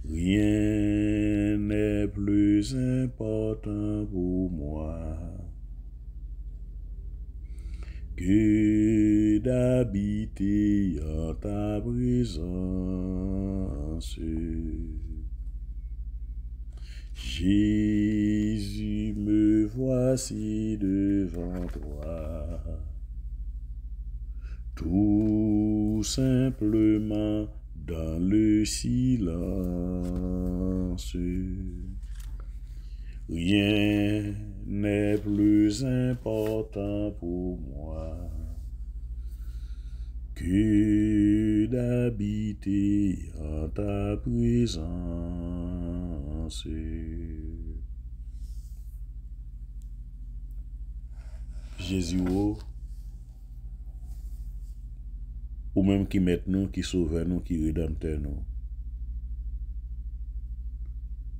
Rien n'est plus important pour moi que d'habiter en ta présence. Jésus, me voici devant toi, tout simplement dans le silence. Rien n'est plus important pour moi que d'habiter en ta présence. Jésus, ou même qui met nous, qui sauve nous, qui rédempteur nous.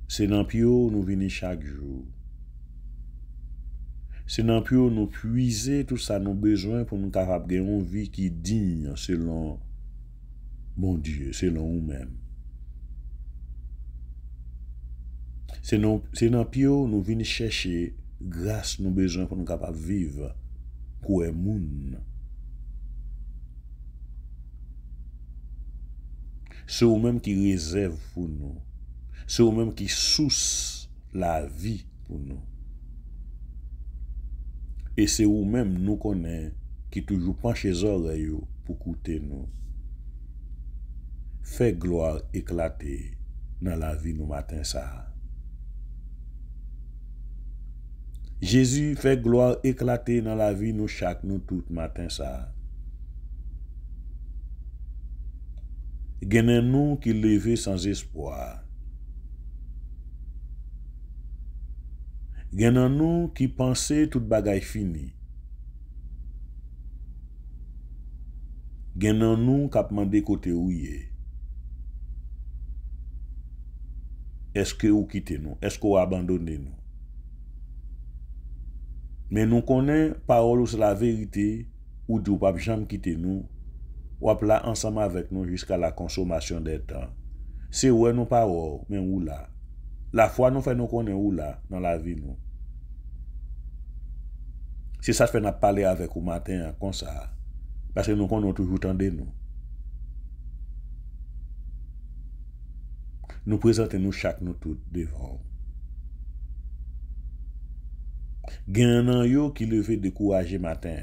C'est dans Pio nous venons chaque jour. C'est dans Pio nous puiser tout ça nos besoins pour nous capables de gagner une vie qui est digne selon mon Dieu, selon nous-mêmes. C'est dans Pio nous venons chercher grâce nos besoins pour nous capables de vivre pour le monde. C'est eux-mêmes qui réservent pour nous. C'est eux-mêmes qui source la vie pour nous. Et c'est eux-mêmes nous connaissons qui toujours penchent les oreilles pour écouter nous. Fais gloire éclater dans la vie nous matin ça. Jésus fait gloire éclater dans la vie nous chaque nous tout matin ça. Genen nous qui levé sans espoir. Genen nous qui pensait toute bagaille fini. Genen nous qui demandé côté où y est. Est-ce que vous quittez nous? Est-ce que vous abandonnez nous? Mais nous connaissons parole sur la vérité ou du pas jamais quitter nous. Ou là ensemble avec nous jusqu'à la consommation des temps. C'est où nous parole, mais où là. La foi nous fait nous connaître où là dans la vie nous. C'est ça fait nous parler avec vous matin comme ça. Parce que nous connaissons toujours tendez nous. Nous présentons nous chaque nous tout devant. Gen nan yo qui levé découragé matin.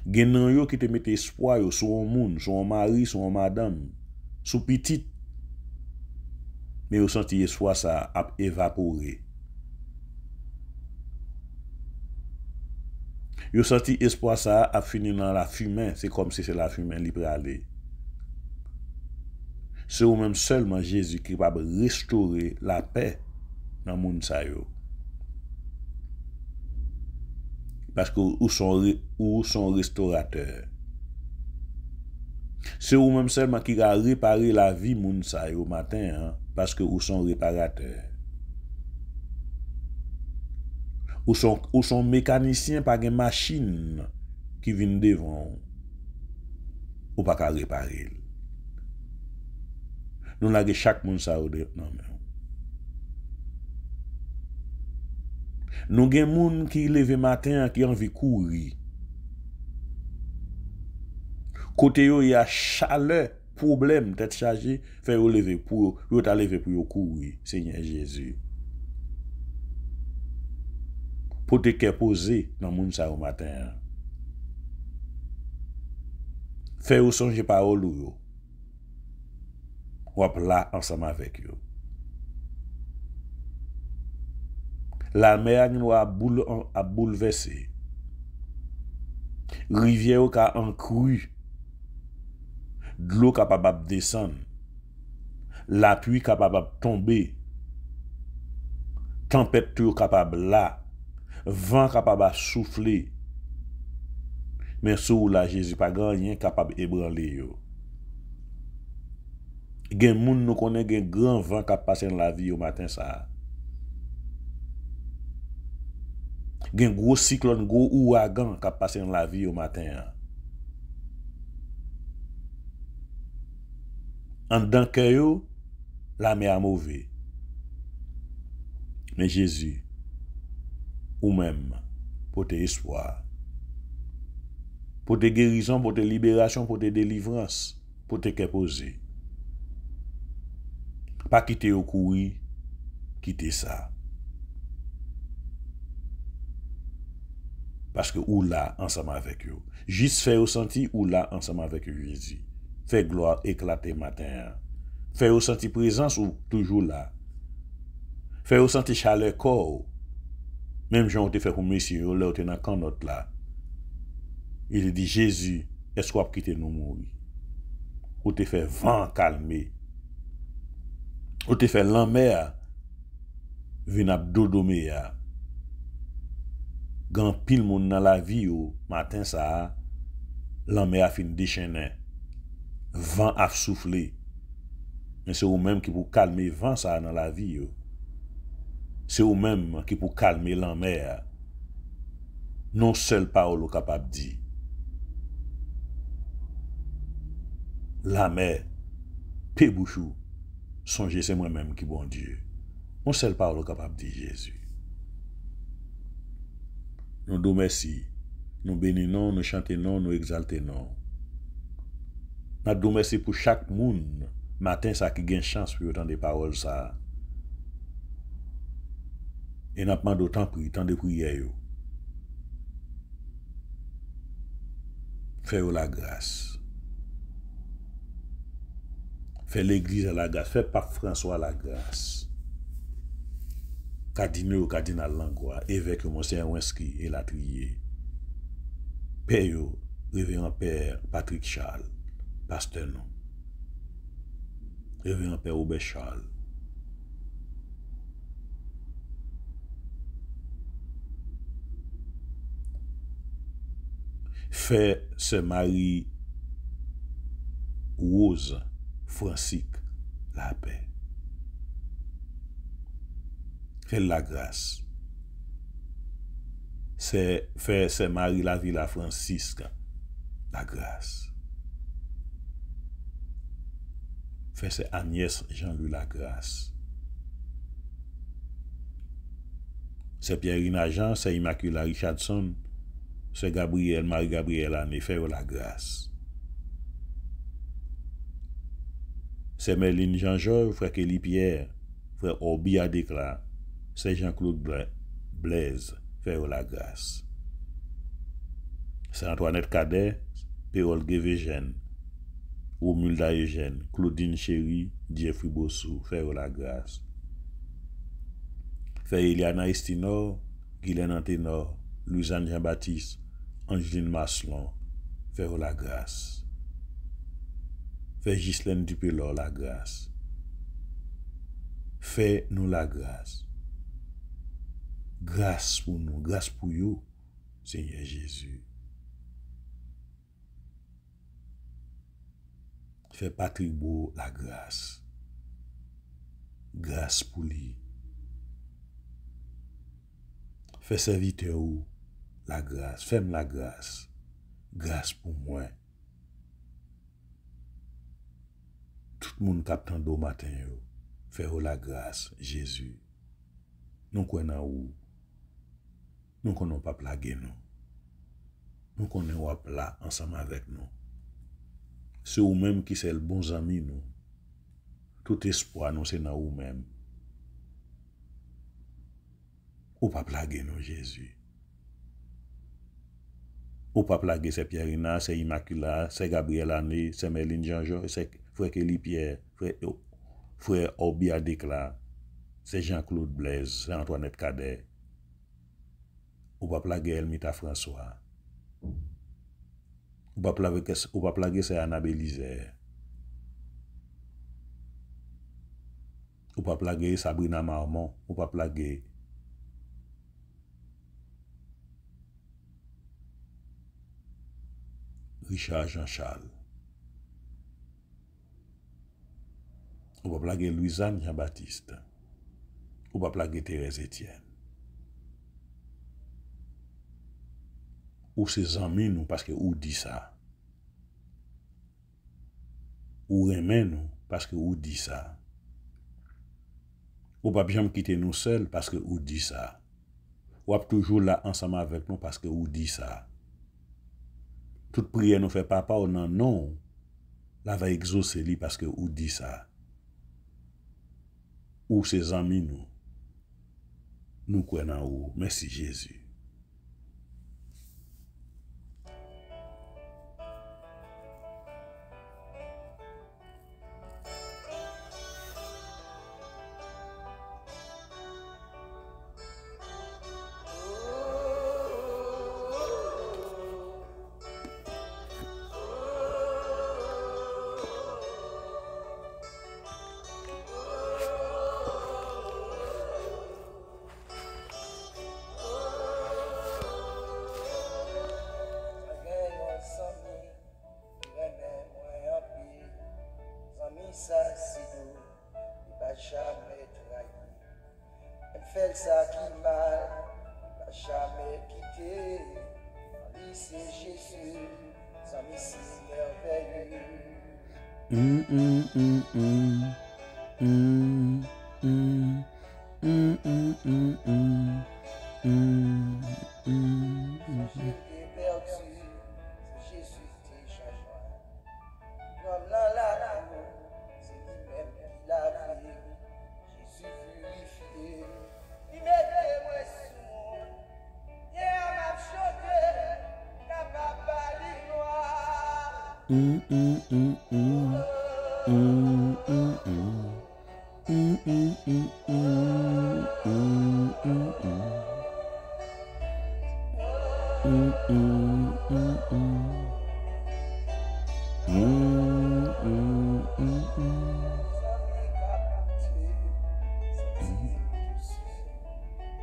Gen nan yo qui te mette espoir yo sur un monde, sur un mari, sur un madame, sur petite. Mais yo senti espoir ça a évaporé. Yo senti espoir ça a fini dans la fumée, c'est comme si c'est la fumée libre aller. C'est ou même seulement Jésus qui va restaurer la paix dans le monde sa yo. Parce que ou son restaurateur. C'est ou même seulement qui va réparer la vie moun sa yo matin, hein, parce que ou son réparateur. Ou son mécanicien par une machine qui vient devant ou pas qu'à réparer. Nous l'avons chaque monde ça ou non mais. Nous avons des gens qui lève matin qui ont envie de courir. Côté yo y a chaleur, problème, tête chargée, fait yo lever pour yo ta lever pour yo courir, Seigneur Jésus. Pour te cœur posé dans monde ça au matin. Fait yo songer parole yo. Ou là ensemble avec yo. La mer nous a bouleversé. Rivière a en cru. De l'eau capable de descendre. La pluie capable de tomber. Tempête capable là. Vent capable de souffler. Mais sous la Jésus pas rien capable d'ébranler yo. Gen moun nous connaît gen grand vent qui passe dans la vie au matin ça. Gen gros cyclone, gros ouragan qui passe dans la vie au matin. En dedans que yo, la mer mauvais. Mais Jésus, ou même, pour tes espoirs, pour tes guérisons, pour tes libérations, pour tes délivrances, pour tes cœurs posés. Pas quitter au courir, quitter ça. Parce que ou là, ensemble avec eux. Juste faire au senti ou là, ensemble avec Jésus. Fait gloire éclater matin. Fait au senti présence ou toujours là. Fait au senti chaleur corps. Même j'en ai fait pour messieurs, là, où t'es dans le camp là. Il dit, Jésus, est-ce qu'on va quitter nous mourir? Ou te fait vent calmer? Ou te fait l'enmer vin ap dodome ya? Gan pile moun dans la vie ou matin ça, l'enmer a fin déchaîner. Vent a soufflé. Mais c'est vous-même qui pour calmer vent ça dans la vie. Yo. C'est vous-même qui pour calmer l'enmer. Non seul parole capable de dire. La mer, pébouchou, songez c'est moi-même qui bon Dieu. Non seul parole capable de dire Jésus. Nous nous merci. Nous bénissons, nous chantons, nous exaltons. Nous nous merci pour chaque monde. Matin, ça qui gagne chance pour entendre des paroles ça. Et nous demandons autant pour tant de prières. Fais-vous la grâce. Fais l'église la grâce. Fais Pape François la grâce. Cardinal ou cardinal Langlois, évêque Monseigneur Ouinski et la trier. Père, révérend Père Patrick Charles, pasteur non. Révérend Père Robert Charles. Fait ce Marie Rose Francique la paix. Fait la grâce. C'est fait ce Marie la Villa Francisque la grâce. Fait c'est Agnès Jean-Louis la grâce. C'est Pierre Agent, c'est Immaculée Richardson, c'est Gabriel, Marie-Gabrielle Anne, fait la grâce. C'est Méline Jean-Georges, frère Kelly Pierre, frère Orbi Adéclat, c'est Jean-Claude Blaise, fait la grâce. C'est Antoinette Cadet, Pérol Gévégène, Romulda Eugène, Claudine Chéri, Jeffrey Bossou, fait la grâce. Fait Eliana Estinor, Guylaine Anténor, Louisanne Jean-Baptiste, Angeline Maslon, fait la grâce. Fait Ghislaine Dupélor la grâce. Fait nous la grâce. Grâce pour nous, grâce pour vous, Seigneur Jésus. Fait Patrick Beau la grâce. Grâce pour lui. Fait serviteur ou la grâce. Fais-moi la grâce. Grâce pour moi. Tout le monde qui attend au matin, fais-vous la grâce, Jésus. Nous connaissons où. Nous ne connaissons pas plaguer nous. Nous connaissons pas ensemble avec nous. C'est vous-même qui c'est le bon ami nous. Tout espoir nous c'est dans vous-même. Ou pas plaguer nous Jésus. Ou pas plaguer c'est Pierrina, c'est Immaculée, c'est Gabriel Anne, c'est Méline Jean-Georges, c'est frère Kelly Pierre, frère Orbi Adéclat, c'est Jean-Claude Blaise, c'est Antoinette Cadet. Ou pas plaguer Elmita François. Ou pas plaguer c'est Anna Belizer. Ou pas plaguer Sabrina Marmont. Ou pas plaguer Richard Jean-Charles. Ou pas plaguer Louisanne Jean-Baptiste. Ou pas plaguer Thérèse Etienne. Ou ses amis nous parce que ou dit ça. Ou remet nous parce que ou dit ça. Ou pas bien quitter nous seuls parce que ou dit ça. Ou toujours là ensemble avec nous parce que ou dit ça. Toute prière nous fait papa ou non. La va exaucer lui parce que ou dit ça. Ou ses amis nous. Nous croyons ou. Merci Jésus. celle ça qui m'a jamais quitté. Lui c'est Jésus, son si merveilleux. J'étais perdu, Jésus déjà joint. Comme dans la cour, c'est lui-même qui l'a pris. Jésus purifié, il mettait moi sous monde. Hier m'a chanté, capable de gloire.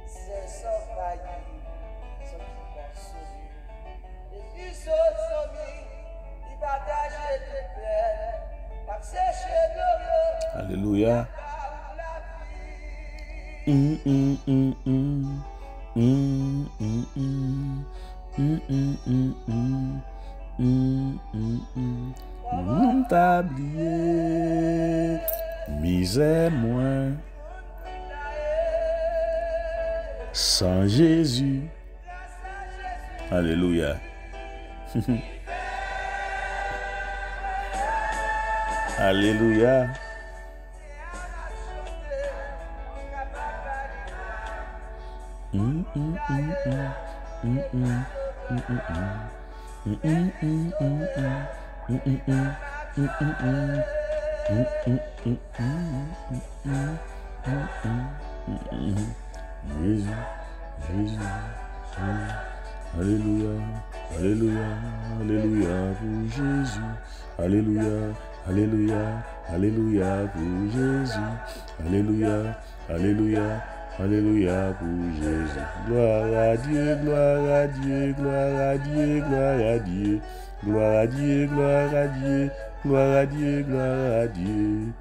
C'est sans faillir, ce qui console. Jésus saute son vie, il partage les peines, par ses cheveux glorieux, Alléluia. par la vie. T'as oublié, misère moins, sans Jésus. Alléluia. Alléluia. Jésus, Jésus, Jésus. Alléluia, Alléluia, Alléluia pour Jésus. Alléluia, Alléluia, Alléluia pour Jésus. Alléluia, Alléluia, Alléluia pour Jésus. Gloire à Dieu, gloire à Dieu, gloire à Dieu, gloire à Dieu. Gloire à Dieu, gloire à Dieu, gloire à Dieu, gloire à Dieu.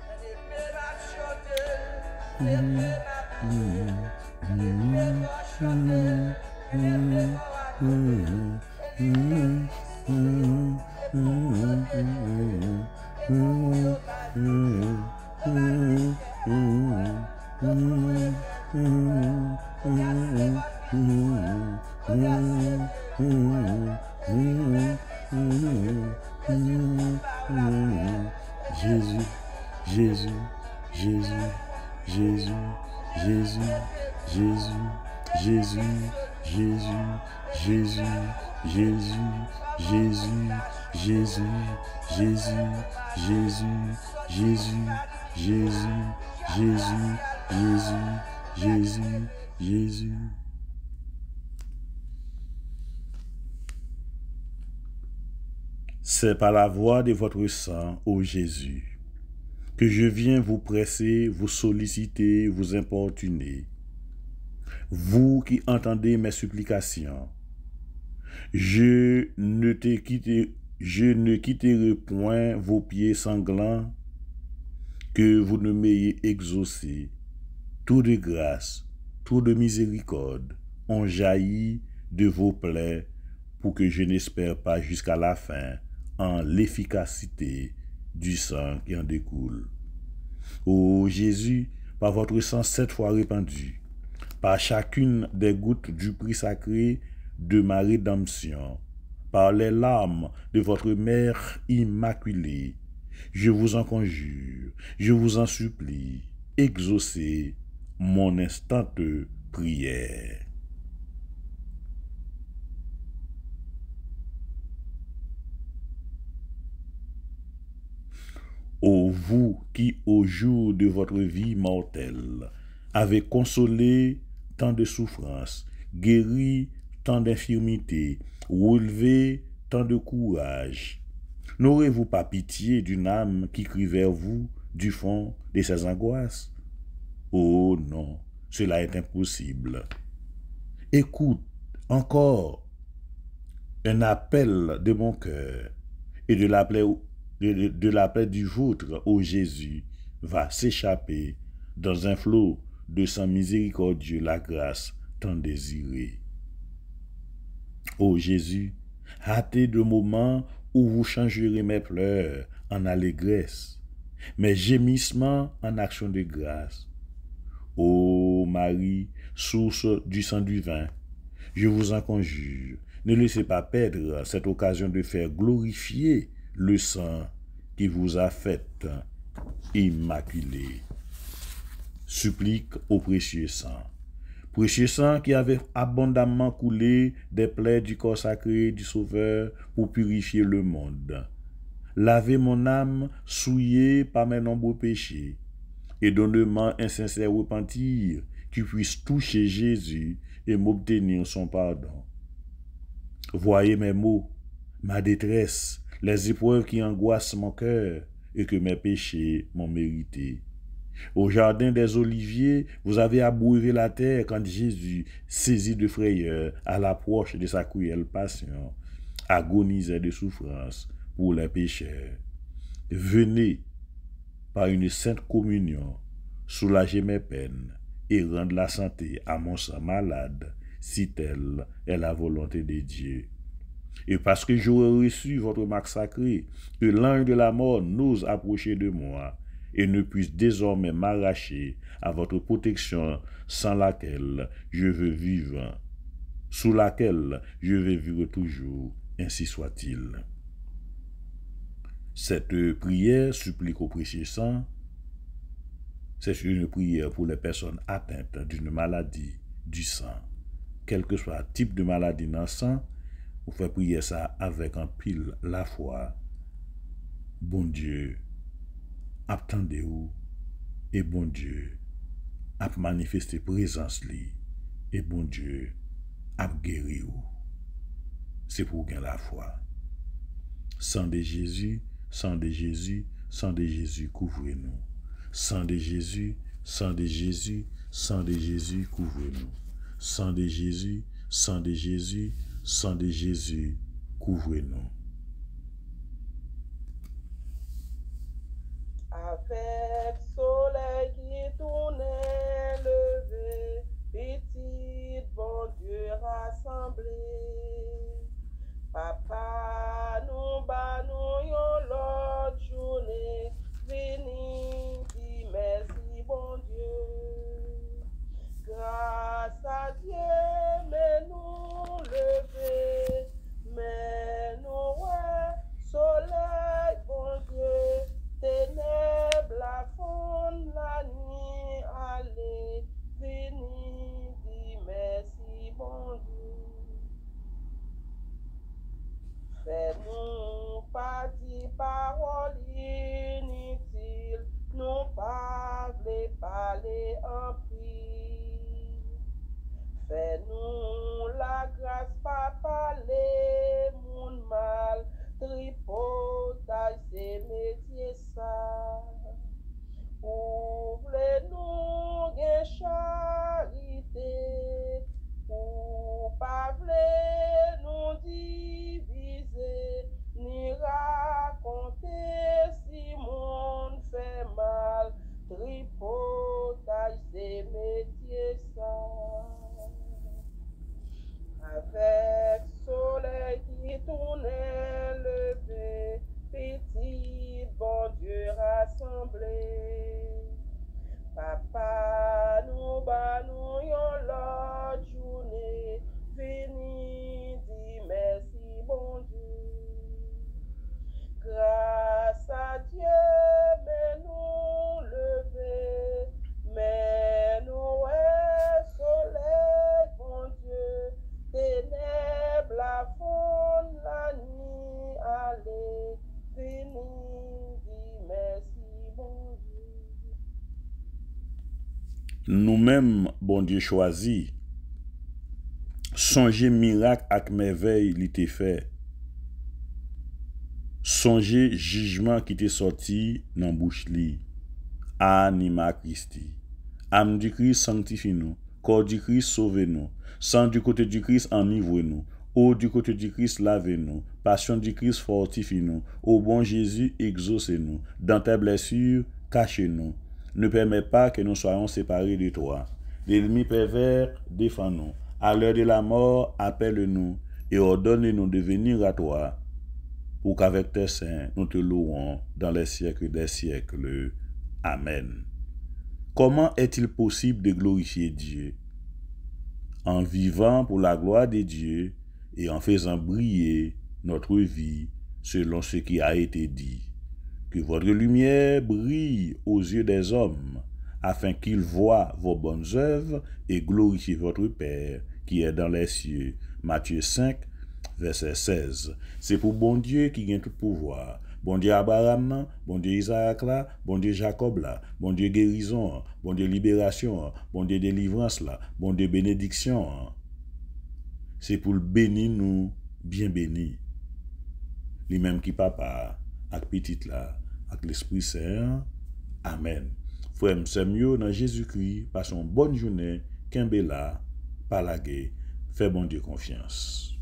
Jésus, Jésus, Jésus, Jésus, Jésus, Jésus, Jésus, Jésus, Jésus, Jésus, Jésus, Jésus, Jésus, Jésus, Jésus, Jésus, Jésus, Jésus, Jésus. C'est par la voix de votre sang, ô Jésus, que je viens vous presser, vous solliciter, vous importuner. Vous qui entendez mes supplications, je ne quitterai point vos pieds sanglants, que vous ne m'ayez exaucé. Tout de grâce, tout de miséricorde ont jailli de vos plaies pour que je n'espère pas jusqu'à la fin en l'efficacité du sang qui en découle. Ô Jésus, par votre sang 7 fois répandu, par chacune des gouttes du prix sacré de ma rédemption, par les larmes de votre mère immaculée, je vous en conjure, je vous en supplie, exaucez mon instante prière. Ô vous qui, au jour de votre vie mortelle, avez consolé tant de souffrances, guéri tant d'infirmités, relevé tant de courage, n'aurez-vous pas pitié d'une âme qui crie vers vous du fond de ses angoisses? Oh non, cela est impossible. Écoute encore un appel de mon cœur et de l'appel du vôtre, ô Jésus, va s'échapper dans un flot de sang miséricordieux la grâce tant désirée. Ô Jésus, hâtez de moments où vous changerez mes pleurs en allégresse, mes gémissements en action de grâce. Ô Marie, source du sang du vin, je vous en conjure, ne laissez pas perdre cette occasion de faire glorifier le sang qui vous a fait immaculé. Supplique au précieux sang qui avait abondamment coulé des plaies du corps sacré du Sauveur pour purifier le monde. Lavez mon âme souillée par mes nombreux péchés, et donne-moi un sincère repentir qui puisse toucher Jésus et m'obtenir son pardon. Voyez mes maux, ma détresse, les épreuves qui angoissent mon cœur et que mes péchés m'ont mérité. Au jardin des Oliviers, vous avez abreuvé la terre quand Jésus, saisi de frayeur à l'approche de sa cruelle passion, agonisait de souffrance pour les pécheurs. Venez, par une sainte communion, soulager mes peines et rendre la santé à mon sang malade, si telle est la volonté de Dieu. Et parce que j'aurai reçu votre marque sacrée, que l'ange de la mort n'ose approcher de moi et ne puisse désormais m'arracher à votre protection sans laquelle je veux vivre, sous laquelle je vais vivre toujours, ainsi soit-il. Cette prière supplique au précieux sang. C'est une prière pour les personnes atteintes d'une maladie du sang. Quel que soit le type de maladie dans le sang, vous faites prier ça avec un pile la foi. Bon Dieu, attendez-vous, et bon Dieu, a manifesté présence li, et bon Dieu, a guéri vous. C'est pour gagner la foi. Sang de Jésus, sang de Jésus, sang de Jésus, couvrez-nous. Sang de Jésus, sang de Jésus, sang de Jésus, couvrez-nous. Sang de Jésus, sang de Jésus, sang de Jésus, couvrez-nous. Avec soleil qui tournait levé, petit bon Dieu rassemblé. Papa, nous nous l'autre journée, vini, dis merci bon Dieu. Grâce à Dieu, mais nous lever, mais nous soleil bon Dieu, ténèbres la fond la nuit, allez, vini, dis merci bon Dieu. Fais-nous pas dire paroles inutiles, nous pas voulons parler en prix. Fais-nous la grâce, pas parler moun mal, tripotage c'est métier ça. Ouvre-nous gen charité, ou pas vle nous diviser, ni raconter si monde fait mal, tripotage c'est métier ça. Avec soleil qui tournait levé, petit bon Dieu rassemblé. Papa, nous nous l'autre journée, vini, dis merci bon Dieu. Grâce à Dieu, mais nous lever, mais nous soleil bon Dieu, ténèbres la fond la nuit, allez, vini, dis merci bon Dieu. Nous-mêmes, bon Dieu choisi, songez miracle avec merveille li te fait. Songez jugement qui t'est sorti dans bouche li. Anima Christi. Âme du Christ sanctifie-nous. Corps du Christ sauve-nous. Sang du côté du Christ enivre-nous. Eau du côté du Christ lave-nous. Passion du Christ fortifie-nous. Ô bon Jésus exauce-nous. Dans tes blessures, cachez-nous. Ne permets pas que nous soyons séparés de toi. L'ennemi pervers, défends-nous. À l'heure de la mort, appelle-nous et ordonne-nous de venir à toi pour qu'avec tes saints, nous te louons dans les siècles des siècles. Amen. Comment est-il possible de glorifier Dieu? En vivant pour la gloire de Dieu et en faisant briller notre vie selon ce qui a été dit. Que votre lumière brille aux yeux des hommes, afin qu'ils voient vos bonnes œuvres et glorifient votre Père qui est dans les cieux. Matthieu 5, verset 16. C'est pour bon Dieu qui gagne tout pouvoir. Bon Dieu Abraham, bon Dieu Isaac là, bon Dieu Jacob là, bon Dieu guérison, bon Dieu libération, bon Dieu délivrance là, bon Dieu bénédiction. C'est pour le bénir nous, bien béni. Lui-même qui papa, avec petite là, avec l'Esprit Saint. Amen. Frère, c'est mieux dans Jésus-Christ, passons une bonne journée, Kimbela, Palagé, fais bon Dieu confiance.